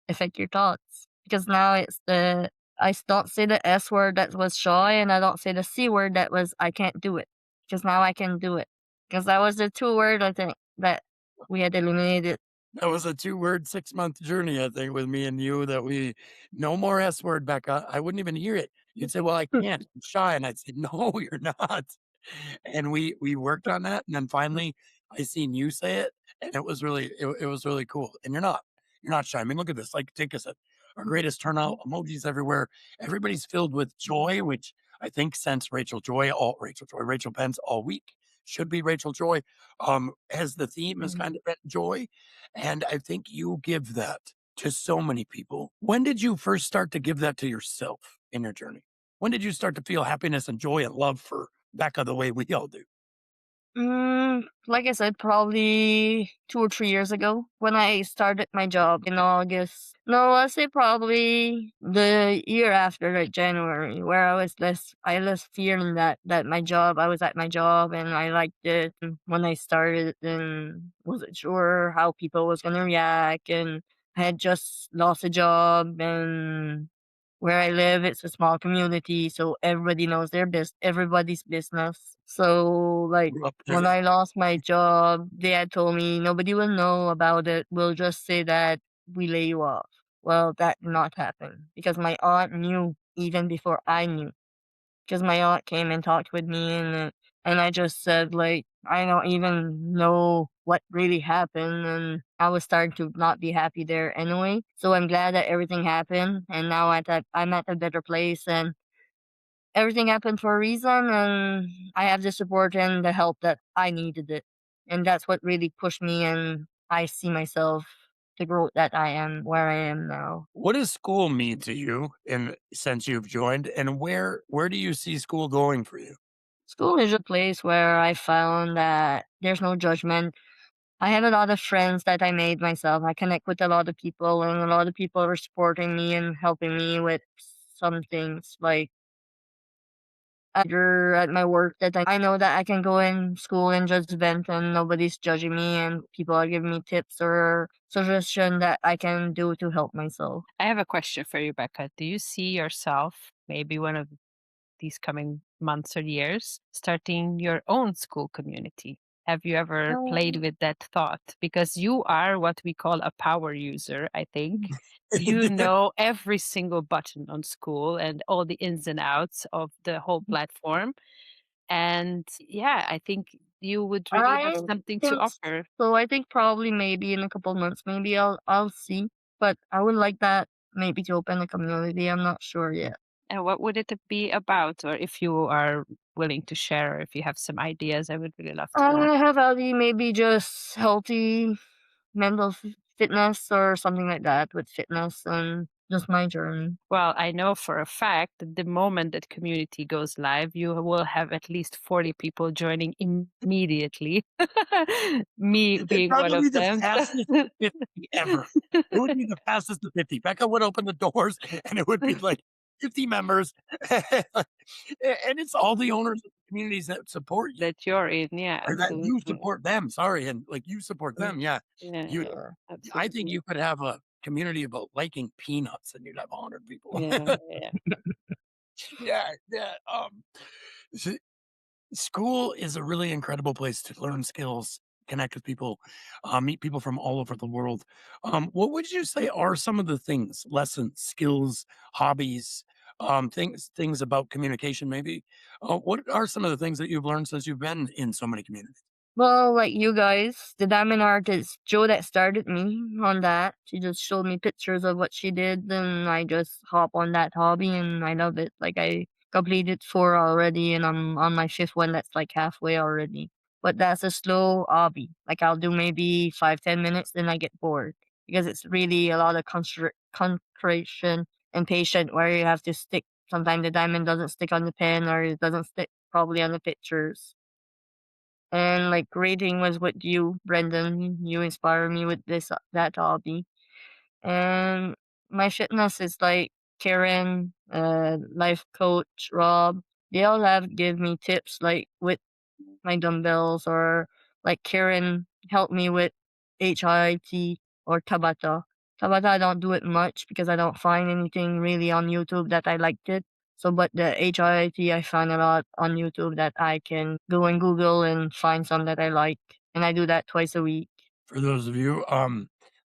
affect your thoughts. Because now don't say the S word that was shy, and I don't say the C word that was I can't do it. Because now I can do it. Because that was the two word I think that we had eliminated. That was a 2-word 6-month journey, I think, with me and you that no more S word, Becca. I wouldn't even hear it. You'd say, well, I can't, I'm shy. And I'd say, no, you're not. And we worked on that. And then finally I seen you say it, and it was really cool. And you're not shy. I mean, look at this. Like Dinka said, our greatest turnout, emojis everywhere. Everybody's filled with joy, which I think since Rachel Pence all week should be Rachel Joy. As the theme has kind of been joy, and I think you give that to so many people. When did you first start to give that to yourself in your journey? When did you start to feel happiness and joy and love for Becca the way we all do? Like I said, probably 2 or 3 years ago when I started my job in August. No, I'll say probably the year after, like January, where I was feeling that I was at my job and I liked it. And when I started, and wasn't sure how people was gonna react, and I had just lost a job, and where I live, it's a small community, so everybody knows everybody's business. So, like, Grew up there, when yeah. I lost my job, they had told me nobody will know about it. We'll just say that we lay you off. Well, that did not happen because my aunt knew even before I knew. Because my aunt came and talked with me, and I just said, like, I don't even know what really happened, and I was starting to not be happy there anyway. So I'm glad that everything happened, and now I'm at a better place, and everything happened for a reason, and I have the support and the help that I needed it. And that's what really pushed me, and I see myself the growth that I am where I am now. What does school mean to you in since you've joined, and where do you see school going for you? School is a place where I found that there's no judgment. I have a lot of friends that I made myself. I connect with a lot of people, and a lot of people are supporting me and helping me with some things. Like either at my work that I know that I can go in school and just vent and nobody's judging me, and people are giving me tips or suggestion that I can do to help myself. I have a question for you, Becca. Do you see yourself, maybe one of these coming months or years, starting your own school community? Have you ever played Um, with that thought? Because you are what we call a power user, I think. You know every single button on school and all the ins and outs of the whole platform. And yeah, I think you would really have I something to think offer. so. I think probably maybe in a couple months, maybe I'll see. But I would like that maybe to open a community. I'm not sure yet. And what would it be about? Or if you are willing to share, or if you have some ideas, I would really love to know. I have healthy, maybe just healthy fitness or something like that with fitness and just my journey. Well, I know for a fact that the moment that community goes live, you will have at least 40 people joining immediately. Me It'd being one probably of be the them. fastest 50 ever. It would be the fastest of 50. Becca would open the doors and it would be like 50 members. And it's all the owners of the communities that support you That you're in. Yeah, or that you absolutely. support them. Sorry. And like you support them. Yeah. Yeah, You, Yeah. I think absolutely. you could have a community about liking peanuts and you'd have 100 people. Yeah, yeah. Yeah. Yeah. S- School is a really incredible place to learn skills, connect with people, meet people from all over the world. What would you say are some of the things, lessons, skills, hobbies, things about communication? Maybe. What are some of the things that you've learned since you've been in so many communities? Well, like you guys, the diamond artist, Joe that started me on that. She just showed me pictures of what she did, and I just hop on that hobby, and I love it. Like I completed four already, and I'm on my fifth one. That's like halfway already. But that's a slow hobby. Like I'll do maybe 5, 10 minutes, then I get bored because it's really a lot of concentration and patience where you have to stick. Sometimes the diamond doesn't stick on the pen, or it doesn't stick probably on the pictures. And like reading was what you, Brendan, you inspire me with that hobby. And my fitness is like Karen, life coach Rob. They all have give me tips like with my dumbbells, or like Karen helped me with HIIT or Tabata. Tabata I don't do it much because I don't find anything really on YouTube that I liked it. So but the HIIT I find a lot on YouTube that I can go and Google and find some that I like. And I do that twice a week. For those of you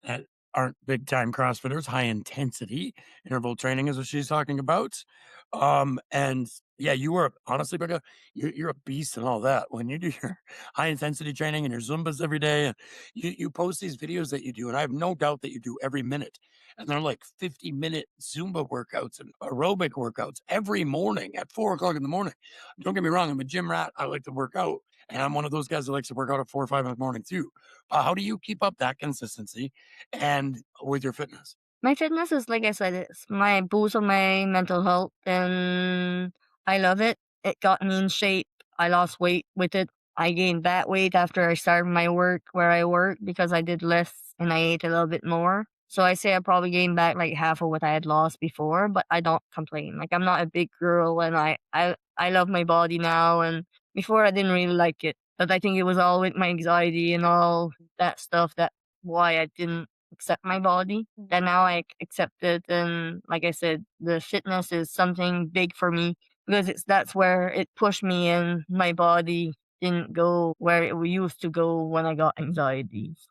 that aren't big time CrossFitters, high intensity interval training is what she's talking about. And Yeah, you are honestly, Becca, you're a beast and all that. When you do your high intensity training and your Zumbas every day, and you post these videos that you do, and I have no doubt that you do every minute. And they're like 50-minute Zumba workouts and aerobic workouts every morning at 4 o'clock in the morning. Don't get me wrong, I'm a gym rat. I like to work out. And I'm one of those guys that likes to work out at 4 or 5 in the morning too. How do you keep up that consistency and with your fitness? My fitness is like I said, it's my boost of my mental health, and I love it. It got me in shape. I lost weight with it. I gained that weight after I started my work where I work because I did less and I ate a little bit more. So I say I probably gained back like half of what I had lost before, but I don't complain. Like I'm not a big girl, and I love my body now, and before I didn't really like it. But I think it was all with my anxiety and all that stuff that why I didn't accept my body. That now I accept it, and like I said, the fitness is something big for me because that's where it pushed me, and my body didn't go where it used to go when I got anxieties.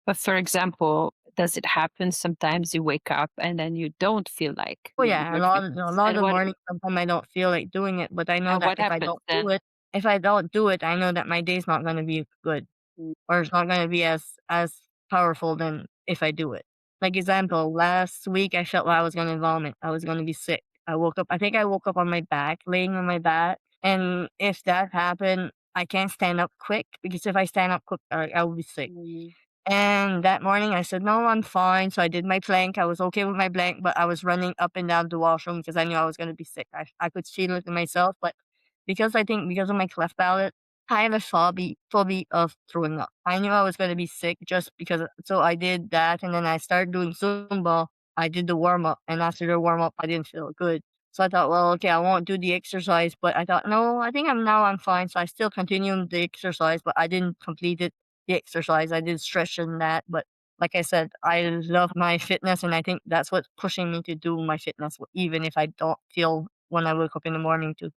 But for example, does it happen sometimes you wake up and then you don't feel like Oh doing yeah, your a fitness? lot of the morning sometimes I don't feel like doing it, but I know And that what happens then? if I don't do it, I know that my day's not gonna be good. Mm. Or it's not gonna be as powerful than if I do it. Like example, last week I felt like I was gonna vomit. I was gonna be sick. I think I woke up on my back, laying on my back, and if that happened, I can't stand up quick because if I stand up quick, I will be sick. Mm. And that morning I said, "No, I'm fine." So I did my plank. I was okay with my plank, but I was running up and down the washroom because I knew I was gonna be sick. I could feel it in myself, but because of my cleft palate, I have a phobia of throwing up. I knew I was gonna be sick just because so I did that, and then I started doing Zumba. I did the warm up, and after the warm up, I didn't feel good. So I thought, well, okay, I won't do the exercise, but I thought, no, I think I'm fine. So I still continued the exercise, but I didn't complete it the exercise. I did stretch and that, but like I said, I love my fitness, and I think that's what's pushing me to do my fitness, even if I don't feel when I wake up in the morning to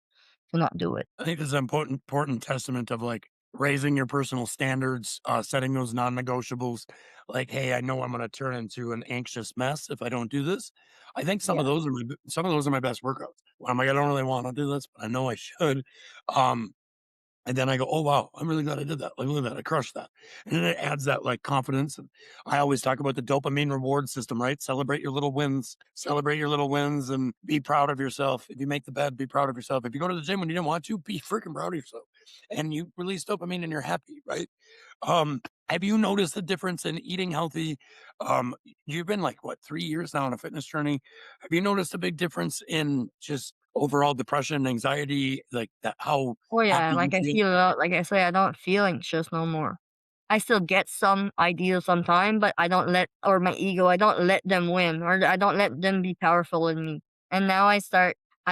not do it. I think this is an important testament of like raising your personal standards, setting those non-negotiables. Like, hey, I know I'm going to turn into an anxious mess if I don't do this. I think Yeah. some of those are my best workouts. When I'm like, I don't really want to do this, but I know I should. Um, and then I go, "Oh, wow, I'm really glad I did that. Like, look at that, I crushed that." And then it adds that, like, confidence, and I always talk about the dopamine reward system, right? Celebrate your little wins, and be proud of yourself. If you make the bed, be proud of yourself. If you go to the gym when you didn't want to, be freaking proud of yourself, and you release dopamine and you're happy, right? Um, have you noticed the difference in eating healthy? You've been, like, what, 3 years now on a fitness journey. Have you noticed a big difference in just overall depression, anxiety, like, that how Oh yeah, happy you like I feel? feel like I say, I don't feel anxious no more. I still get some ideas sometimes, but I don't let or my ego, I don't let them win or I don't let them be powerful in me. And now I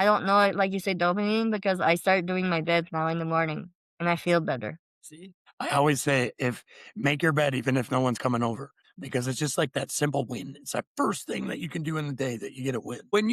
don't know, like you say, dopamine because I start doing my bed now in the morning and I feel better. See, I always say if make your bed even if no one's coming over, because it's just like that simple win. It's that first thing that you can do in the day that you get a win. When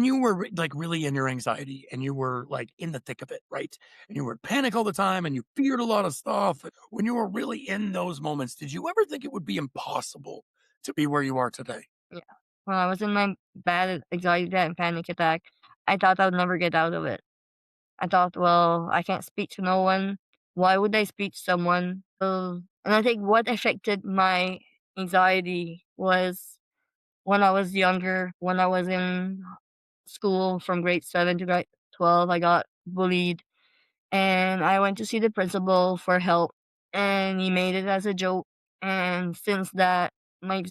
you were like really in your anxiety and you were like in the thick of it, right? And you were in panic all the time and you feared a lot of stuff. When you were really in those moments, did you ever think it would be impossible to be where you are today? Yeah. When I was in my bad anxiety attack and panic attack, I thought I would never get out of it. I thought, well, I can't speak to no one. Why would I speak to someone? And I think what affected my anxiety was when I was younger, when I was in school from grade 7 to grade 12, I got bullied and I went to see the principal for help and he made it as a joke. And since that, my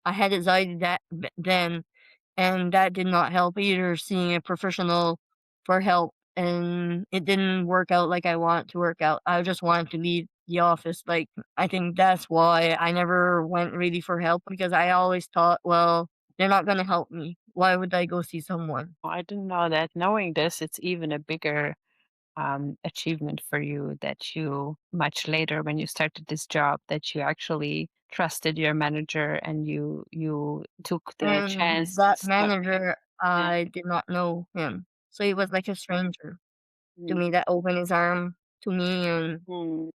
I had anxiety then, and that did not help either, seeing a professional for help, and it didn't work out like I want to work out. I just wanted to leave the office, like, I think that's why I never went really for help because I always thought, "Well, they're not gonna help me. Why would I go see someone?" I didn't know that. Knowing this, it's even a bigger achievement for you that you much later when you started this job that you actually trusted your manager and you took the And chance and that stuck. manager, Yeah. I did not know him, so he was like a stranger to Mm. me that opened his arm to me and Mm.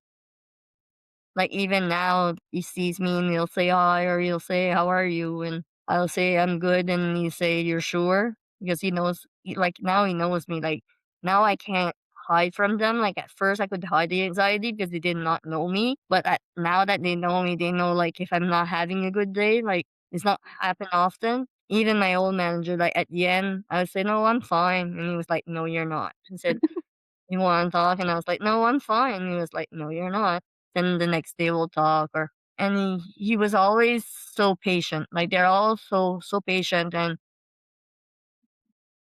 like, even now, he sees me and he'll say hi or he'll say, "How are you?" And I'll say, "I'm good," and he say, "You're sure?" Because he knows like now he knows me. Like now I can't hide from them. Like at first I could hide the anxiety because they did not know me, but now that they know me, they know like if I'm not having a good day, like it's not happen often. Even my old manager, like at the end, I would say, "No, I'm fine," and he was like, "No, you're not." He said, "You want to talk?" And I was like, "No, I'm fine." And he was like, "No, you're not." Then the next day we'll talk, or and he was always so patient. Like they're all so patient, and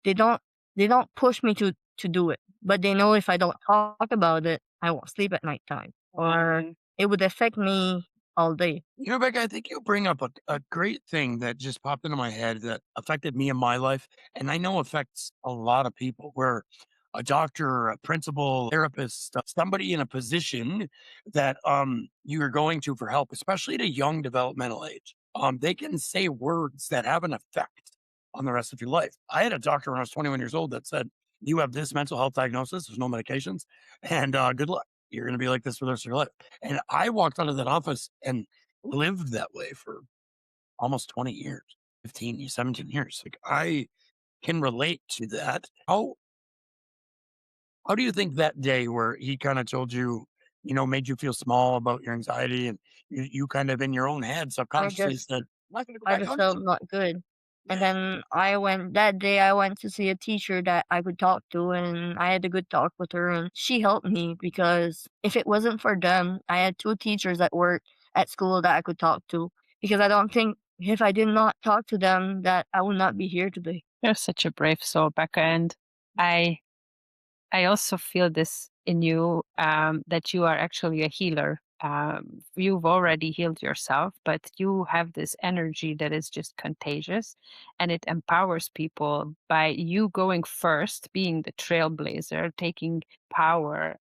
they don't they don't push me to do it, but they know if I don't talk about it, I won't sleep at nighttime, or Mhm. it would affect me all day. You know, Becca, I think you bring up a great thing that just popped into my head that affected me in my life, and I know affects a lot of people. Where a doctor, a principal, therapist, somebody in a position that you are going to for help, especially at a young developmental age, they can say words that have an effect on the rest of your life. I had a doctor when I was 21 years old that said, "You have this mental health diagnosis. There's no medications, and good luck. You're going to be like this for the rest of your life." And I walked out of that office and lived that way for almost 20 years, 15, 17 years. Like I can relate to that. How do you think that day where he kind of told you, made you feel small about your anxiety and you kind of in your own head I subconsciously just said, I'm not going to go I back just on this. felt not good. And Yeah. then that day I went to see a teacher that I could talk to, and I had a good talk with her, and she helped me because if it wasn't for them, I had two teachers that worked at school that I could talk to, because I don't think if I did not talk to them that I would not be here today. You're such a brave soul, Becca, and I I also feel this in you, that you are actually a healer. You've already healed yourself, but you have this energy that is just contagious and it empowers people by you going first, being the trailblazer, taking power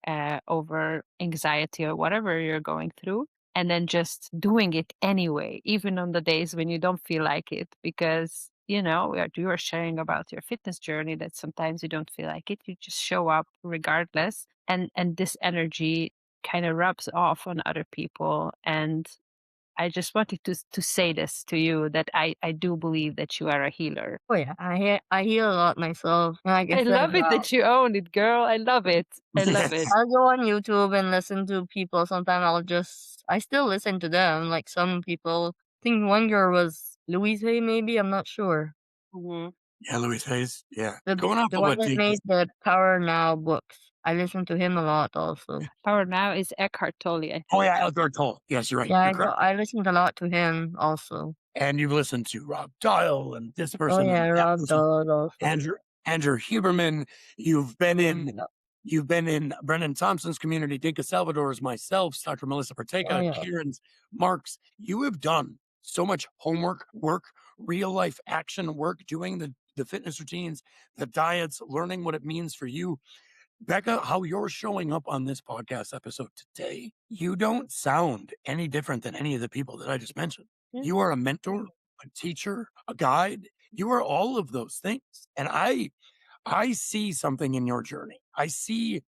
over anxiety or whatever you're going through, and then just doing it anyway, even on the days when you don't feel like it, because you are sharing about your fitness journey that sometimes you don't feel like it, you just show up regardless, and this energy kind of rubs off on other people. And I just wanted to say this to you, that I do believe that you are a healer. Oh yeah, I heal a lot myself. And like I I said, love it that you own it, girl. I love it. I love it. Yes. I'll go on YouTube and listen to people. Sometimes I still listen to them. Like some people, I think one girl was Louise Hay, maybe. I'm not sure. Mhm. Yeah, Louis Hayes. Yeah. The Going off the of one what that Deke made is, the Power Now books. I listen to him a lot also. Power Now is Eckhart Tolle, I oh, think. yeah, Eldor Toll. Yes, you're right. Yeah, You're correct. I listened a lot to him also. And you've listened to Rob Dial and this Oh person yeah, and that Rob person. Dodd also. Andrew Huberman. You've been Mm, in yeah. you've been in Brendan Thompson's community, Dinka Salvador's, myself, Dr. Melissa Oh Ortega, yeah. Kieran's, Mark's. You have done so much homework work, real life action work, doing the fitness routines, the diets, learning what it means for you. Becca, how you're showing up on this podcast episode today, you don't sound any different than any of the people that I just mentioned. Yeah. You are a mentor, a teacher, a guide. You are all of those things. And I see something in your journey. I see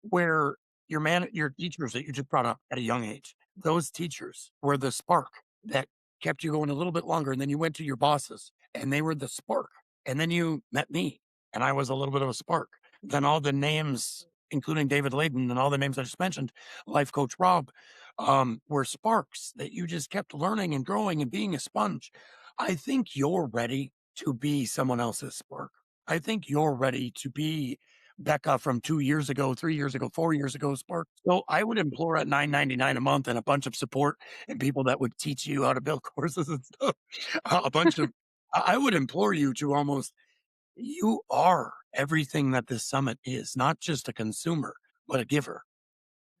where your teachers that you just brought up at a young age, those teachers were the spark that kept you going a little bit longer. And then you went to your bosses and they were the spark. And then you met me and I was a little bit of a spark. Then all the names, including David Layden and all the names I just mentioned, life coach Rob, were sparks that you just kept learning and growing and being a sponge. I think you're ready to be someone else's spark. I think you're ready to be Becca from 2 years ago, 3 years ago, 4 years ago, Spark. So I would implore at $9.99 a month and a bunch of support and people that would teach you how to build courses and stuff. A bunch of I would implore you to almost you are everything that this summit is, not just a consumer, but a giver.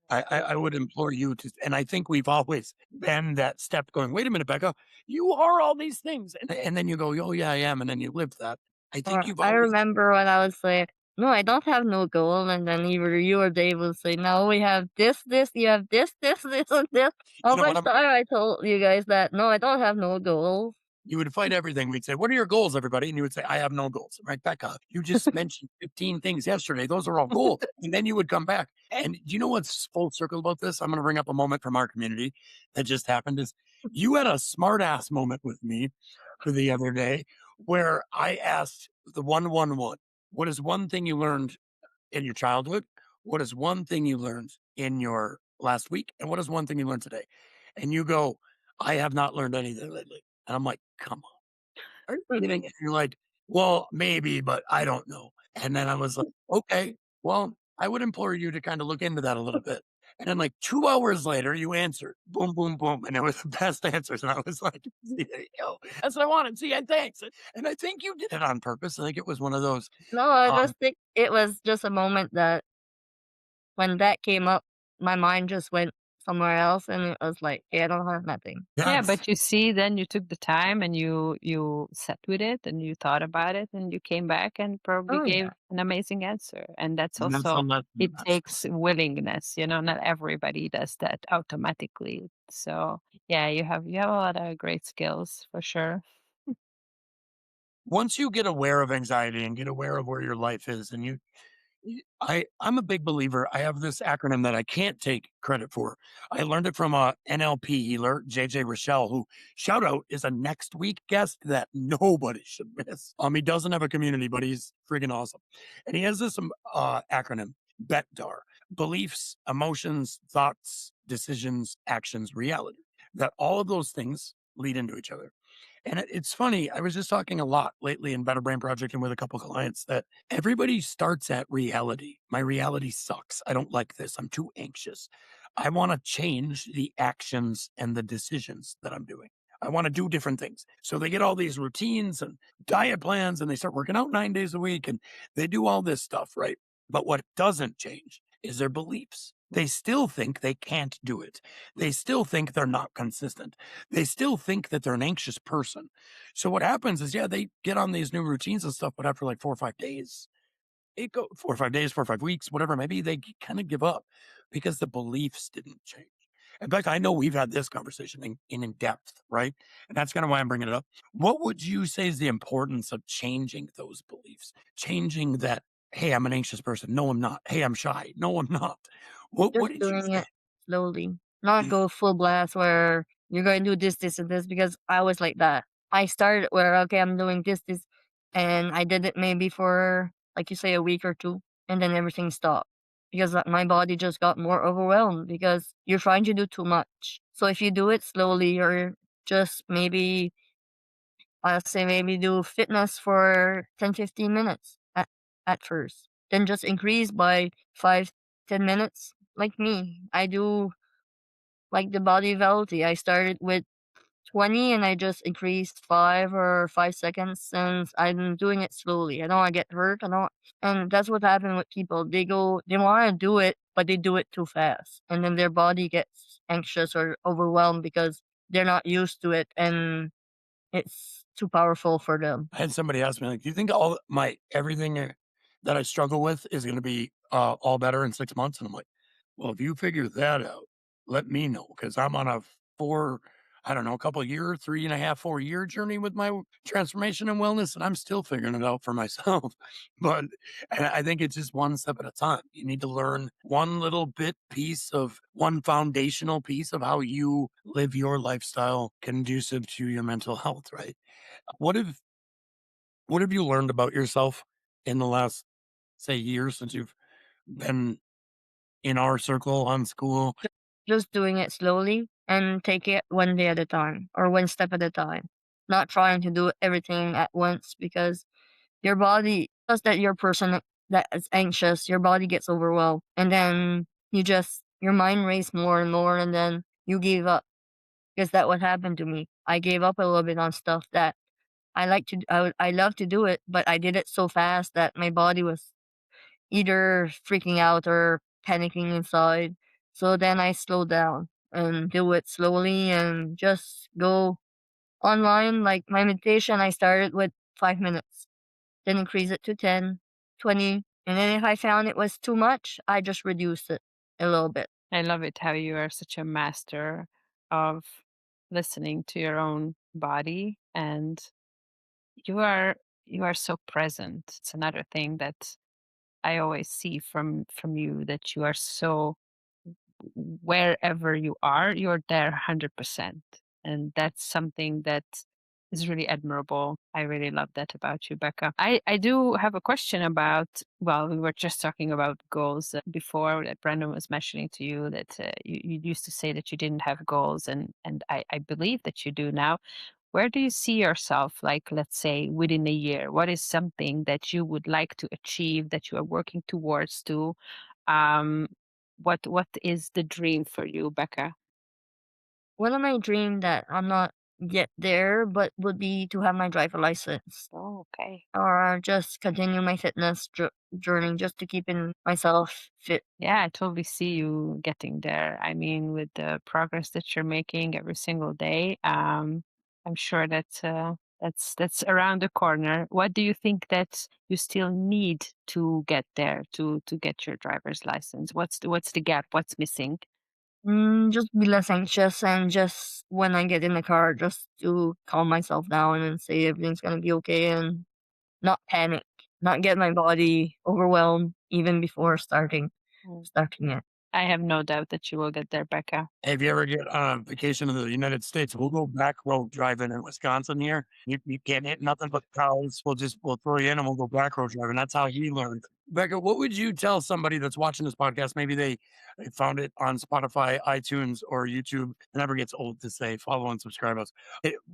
I would implore you to, and I think we've always been that step going, wait a minute, Becca, you are all these things. And then you go, oh, yeah, I am. And then you live that. I think you've I always, remember when I was like, "No, I don't have no goal," and then either you or Dave will say, "No, we have this, you have this, and this." you How know what? much time I told you guys that, "No, I don't have no goals." You would fight everything. We'd say, what are your goals, everybody? And you would say, I have no goals. Right, Becca, you just mentioned 15 things yesterday. Those are all goals. And then you would come back. And do you know what's full circle about this? I'm going to bring up a moment from our community that just happened is you had a smart ass moment with me for the other day where I asked the 111. What is one thing you learned in your childhood? What is one thing you learned in your last week? And what is one thing you learned today? And you go, I have not learned anything lately. And I'm like, come on. Are you kidding? And you're like, well, maybe, but I don't know. And then I was like, okay, well, I would implore you to kind of look into that a little bit. And then like 2 hours later, you answered, boom, boom, boom. And it was the best answers. And I was like, see, there you go. That's what I wanted. See, and thanks. And I think you did it on purpose. I think it was one of those, No, I um, just think it was just a moment that when that came up, my mind just went somewhere else, and it was like, "Hey, I don't have nothing." Yeah, yes. but you see, then you took the time and you sat with it and you thought about it and you came back and probably Oh, gave yeah. an amazing answer. And that's And that's the also, lesson. it takes willingness, not everybody does that automatically. So yeah, you have a lot of great skills for sure. Once you get aware of anxiety and get aware of where your life is, and I'm a big believer. I have this acronym that I can't take credit for. I learned it from a NLP healer, JJ Rochelle, who shout out is a next week guest that nobody should miss. He doesn't have a community, but he's freaking awesome. And he has this acronym, BETDAR: beliefs, emotions, thoughts, decisions, actions, reality. That all of those things lead into each other. And it's funny, I was just talking a lot lately in Better Brain Project and with a couple clients that everybody starts at reality. My reality sucks. I don't like this. I'm too anxious. I want to change the actions and the decisions that I'm doing. I want to do different things. So they get all these routines and diet plans and they start working out 9 days a week and they do all this stuff, right? But what doesn't change is their beliefs. They still think they can't do it. They still think they're not consistent. They still think that they're an anxious person. So what happens is, yeah, they get on these new routines and stuff, but after like 4 or 5 days, it go 4 or 5 days, 4 or 5 weeks, whatever, maybe they kind of give up because the beliefs didn't change. In fact, I know we've had this conversation in depth, right? And that's kind of why I'm bringing it up. What would you say is the importance of changing those beliefs? Changing that, hey, I'm an anxious person. No, I'm not. Hey, I'm shy. No, I'm not. What Just did you doing say? it slowly, not go full blast where you're gonna do this, this, and this because I was like that. I started where, okay, I'm doing this, this, and I did it maybe for, like you say, a week or 2, and then everything stopped because, my body just got more overwhelmed because you're trying to do too much. So if you do it slowly or just maybe, I'll say maybe do fitness for 10, 15 minutes at first, then just increase by 5, 10 minutes. Like me, I do like the body velocity. I started with 20 and I just increased 5 or 5 seconds since I'm doing it slowly. I don't want to get hurt. I don't, and that's what happened with people. They want to do it, but they do it too fast. And then their body gets anxious or overwhelmed because they're not used to it and it's too powerful for them. I had somebody ask me, like, "Do you think all my everything that I struggle with is gonna be, all better in 6 months?" And I'm like, "Well, if you figure that out, let me know because 'cause I'm on a 4 I don't know, a couple year, 3.5, 4-year journey with my transformation and wellness, and I'm still figuring it out for myself." But and I think it's just one step at a time. You need to learn one little bit piece of one foundational piece of how you live your lifestyle conducive to your mental health, right? What if what have you learned about yourself in the last, say, year since you've been in our circle on Skool? Just doing it slowly and take it one day at a time or one step at a time. Not trying to do everything at once because your body, just that you're a person that is anxious, your body gets overwhelmed. And then your mind races more and more, and then you give up. Because that what happened to me. I gave up a little bit on stuff that I love to do it, but I did it so fast that my body was either freaking out or panicking inside. So then I slowed down and do it slowly and just go online. Like my meditation, I started with 5 minutes, then increase it to 10, 20. And then if I found it was too much, I just reduced it a little bit. I love it how you are such a master of listening to your own body, and you are you are so present. It's another thing that I always see from you, that you are so, wherever you are, you're there 100%. And that's something that is really admirable. I really love that about you, Becca. I do have a question about, well, we were just talking about goals before that Brandon was mentioning to you that you used to say that you didn't have goals, and I believe that you do now. Where do you see yourself, like, let's say, within a year? What is something that you would like to achieve that you are working towards to? Um, what is the dream for you, Becca? One of my dream that I'm not yet there, but would be to have my driver license Oh, okay. or just continue my fitness journey just to keeping myself fit. Yeah, I totally see you getting there. I mean, with the progress that you're making every single day, I'm sure that that's around the corner. What do you think that you still need to get there to get your driver's license? What's the gap? What's missing? Just be less anxious and just when I get in the car, just to calm myself down and say everything's gonna be okay and not panic, not get my body overwhelmed even before Mm. starting it. I have no doubt that you will get there, Becca. Hey, if you ever get on a vacation to the United States, we'll go back road driving in Wisconsin here. You can't hit nothing but cows. We'll throw you in and we'll go back road driving. That's how he learned. Becca, what would you tell somebody that's watching this podcast? Maybe they found it on Spotify, iTunes, or YouTube. It never gets old to say follow and subscribe us.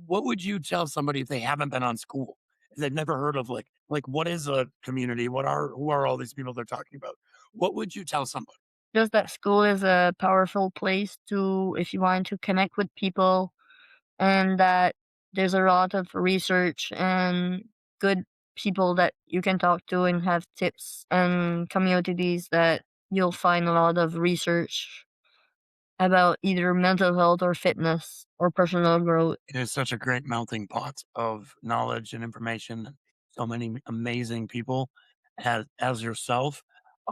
What would you tell somebody if they haven't been on Skool? If they've never heard of like what is a community? Who are all these people they're talking about? What would you tell somebody? Just that school is a powerful place to if you want to connect with people and that there's a lot of research and good people that you can talk to and have tips and communities that you'll find a lot of research about either mental health or fitness or personal growth. It is such a great melting pot of knowledge and information. So many amazing people as yourself.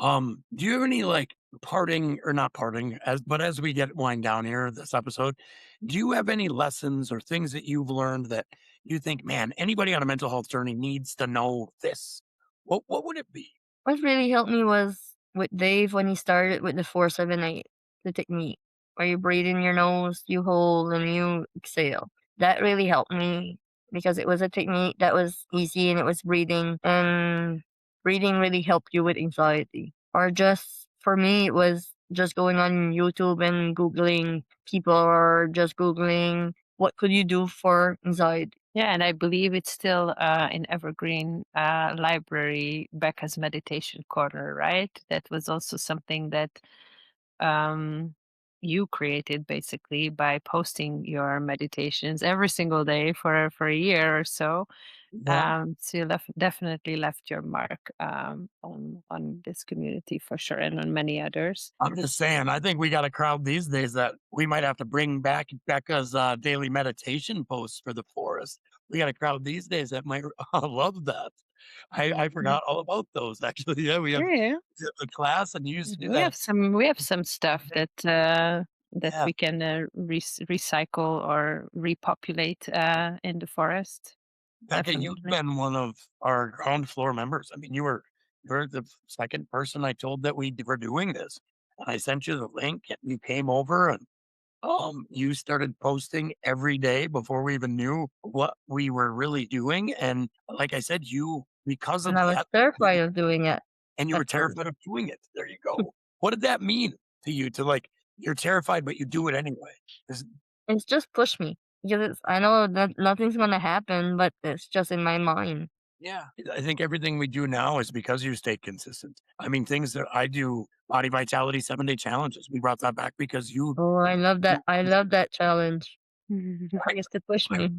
Do you have any like parting or not parting as we get wind down here this episode, do you have any lessons or things that you've learned that you think, man, anybody on a mental health journey needs to know this? What would it be? What really helped me was with Dave when he started with the 478, the technique where you breathe in your nose, you hold, and you exhale. That really helped me because it was a technique that was easy and it was breathing, and breathing really helped you with anxiety. Or just for me, it was just going on YouTube and Googling people or just Googling what could you do for anxiety. Yeah, and I believe it's still in Evergreen Library, Becca's meditation corner, right? That was also something that um, you created basically by posting your meditations every single day for a year or so. Yeah. So you definitely left your mark on this community for sure, and on many others. I'm just saying, I think we got a crowd these days that we might have to bring back Becca's daily meditation posts for the forest. We got a crowd these days that might love that. I Mhm. forgot all about those actually. Yeah, we have Yeah, yeah. the class and you used to do We that. have some stuff that Yeah, we can recycle or repopulate in the forest. Becca, you've Definitely. been one of our ground floor members. I mean, you're the second person I told that were doing this. And I sent you the link and you came over and you started posting every day before we even knew what we were really doing. And like I said, because And of I was that, terrified of doing it and you at were first. terrified of doing it. There you go. What did that mean to you to like, you're terrified, but you do it anyway? Is- It's just pushed me because I know that nothing's gonna happen, but it's just in my mind. yeah. I think everything we do now is because you stayed consistent. I mean, things that I do, body vitality 7-day challenges. We brought that back because Oh, I love that. you I love that challenge because to push me.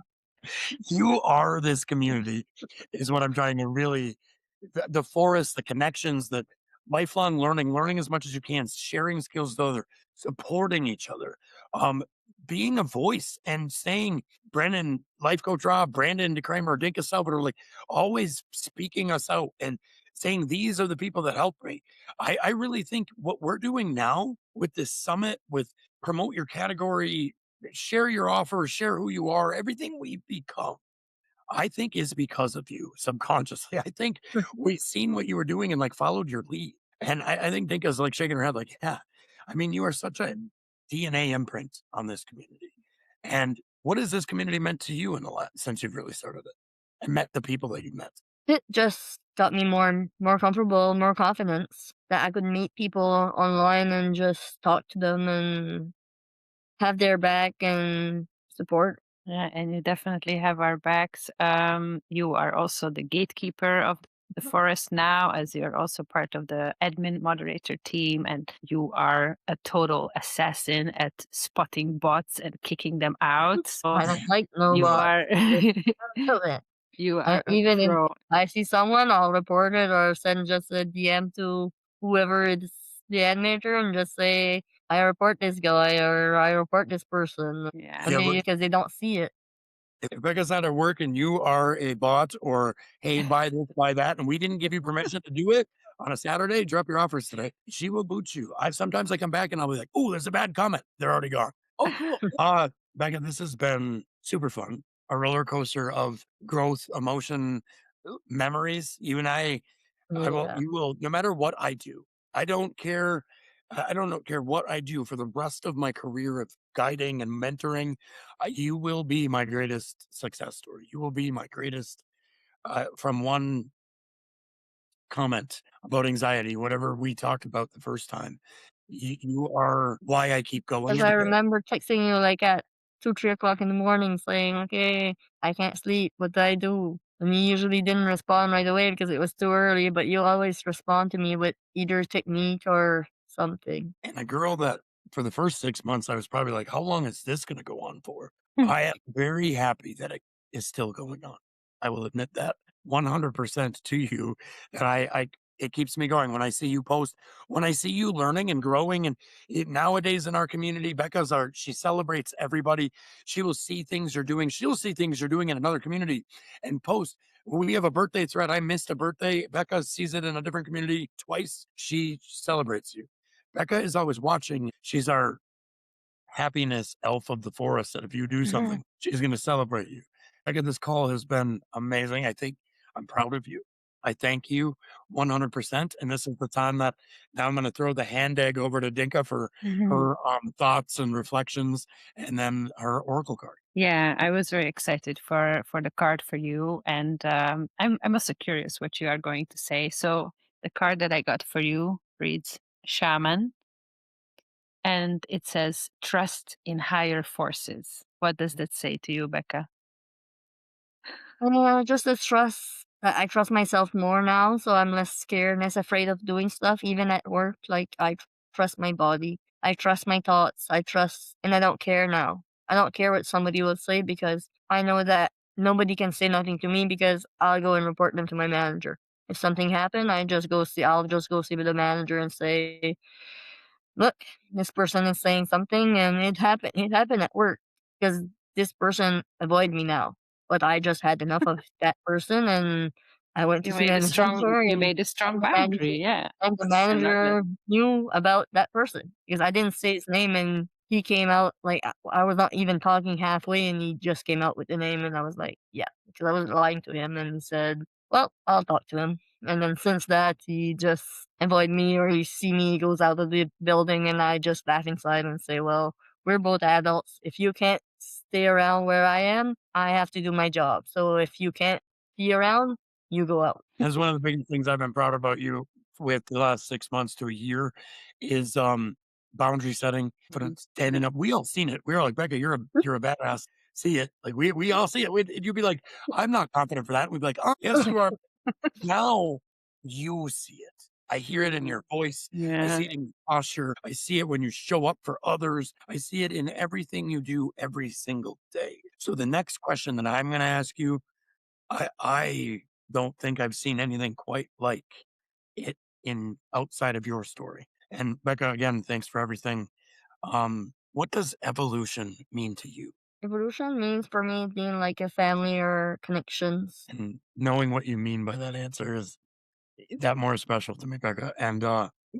you are this community is what I'm trying to really the forest, the connections, the lifelong learning as much as you can, sharing skills with other, supporting each other, um, being a voice and saying, Brennan, life coach Rob, Brandon DeCramer, Dinka Salvador, like always speaking us out and saying these are the people that helped me. I really think what we're doing now with this summit, with promote your category, share your offer, share who you are, everything we've become I think is because of you subconsciously. I think we've seen what you were doing and like followed your lead. And I think Dinka's like shaking her head, like, yeah. I mean, you are such a DNA imprint on this community. And What has this community meant to you in the last since you've really started it and met the people that you've met? It just got me more comfortable, more confidence that I could meet people online and just talk to them and have their back and support. Yeah, and you definitely have our backs. You are also the gatekeeper of the forest now, as you're also part of the admin moderator team, and you are a total assassin at spotting bots and kicking them out. So I don't like no you bot. are you I are a even if pro. I see someone, I'll report it or send just a DM to whoever is the animator and just say, "I report this guy," or "I report this person," Yeah. and Yeah, they but because they don't see it. if Becca's not at work and you are a bot or, "Hey, buy this, buy that," and we didn't give you permission to do it on a Saturday, drop your offers today. She will boot you. I come back and I'll be like, "Oh, there's a bad comment." They're already gone. "Oh, cool." Becca, this has been super fun. A roller coaster of growth, emotion, memories. You and I will Yeah. you will no matter what I do. I don't care I don't care what I do for the rest of my career of guiding and mentoring. You will be my greatest success story. You will be my greatest from one comment about anxiety, whatever we talked about the first time. You are why I keep going. 'Cause I remember texting you, like, at 2, 3 o'clock in the morning saying, "Okay, I can't sleep. What do I do?" And you usually didn't respond right away because it was too early, but you always respond to me with either technique or something. And a girl that for the first 6 months, I was probably like, "How long is this gonna go on for?" Hmm. I am very happy that it is still going on. I will admit that 100% to you that I it keeps me going when I see you post, when I see you learning and growing, and nowadays in our community, she celebrates everybody. She will see things you're doing. She'll see things you're doing in another community and post. When we have a birthday thread, I missed a birthday. Becca sees it in a different community twice. She celebrates you. Becca is always watching. She's our happiness elf of the forest that if you do something, she's going to celebrate you. Becca, this call has been amazing. I think I'm proud of you. I thank you 100%. And this is the time that now I'm going to throw the hand egg over to Dinka for her thoughts and reflections and then her oracle card. Yeah, I was very excited for the card for you, and I'm also curious what you are going to say. So the card that I got for you reads Shaman, and it says trust in higher forces. What does that say to you, Becca? Just the trust that I trust myself more now, so I'm less scared, less afraid of doing stuff, even at work. Like trust my body, I trust my thoughts, I trust, and I don't care now. I don't care what somebody will say because I know that nobody can say nothing to me because I'll go and report them to my manager. If something happened, I'll just go see the manager and say, "Look, this person is saying something and it happened at work because this person avoid me now. But I just had enough of that person and I went to see my manager You and made a strong the manager boundary. Yeah, and the I love it. manager knew about that person because I didn't say his name and he came out like I was not even talking halfway and he just came out with the name and I was like, yeah, because I was lying to him and he said, well, I'll talk to him. And then since that, he just avoid me or he see me, he goes out of the building and I just laugh inside and say, well, we're both adults. If you can't stay around where I am, I have to do my job. So if you can't be around, you go out. That's one of the biggest things I've been proud about you with the last 6 months to a year is, boundary setting, confidence, standing up. We all seen it. We were like, "Becca, you're a badass. See it." Like, we all see it. You'd be like, "I'm not confident for that." We'd be like, "Oh, yes, you are." Now you see it. I hear it in your voice. I Yeah. see it in your posture. I see it when you show up for others. I see it in everything you do every single day. So the next question that I'm gonna ask you, I don't think I've seen anything quite like it in outside of your story. And Becca, again, thanks for everything. What does evolution mean to you? Evolution means for me being like a family or connections. And knowing what you mean by that answer is that more special to me, Becca. And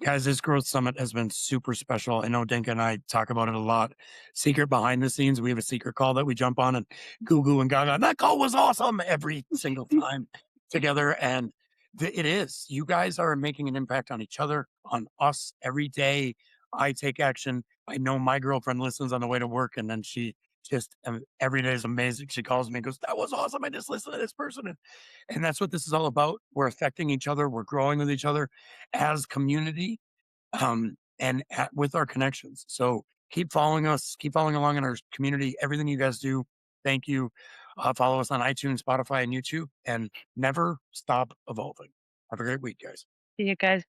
guys, this growth summit has been super special. I know Dinka and I talk about it a lot. Secret behind the scenes, we have a secret call that we jump on and goo goo and gaga. That call was awesome every single time together. And it is. You guys are making an impact on each other, on us every day. I take action. I know my girlfriend listens on the way to work, and then just every day is amazing. She calls me and goes, "That was awesome. I just listened to this person." And that's what this is all about. We're affecting each other. We're growing with each other as community, with our connections. So keep following us, keep following along in our community. Everything you guys do, thank you. Follow us on iTunes, Spotify, and YouTube, and never stop evolving. Have a great week, guys. See you guys.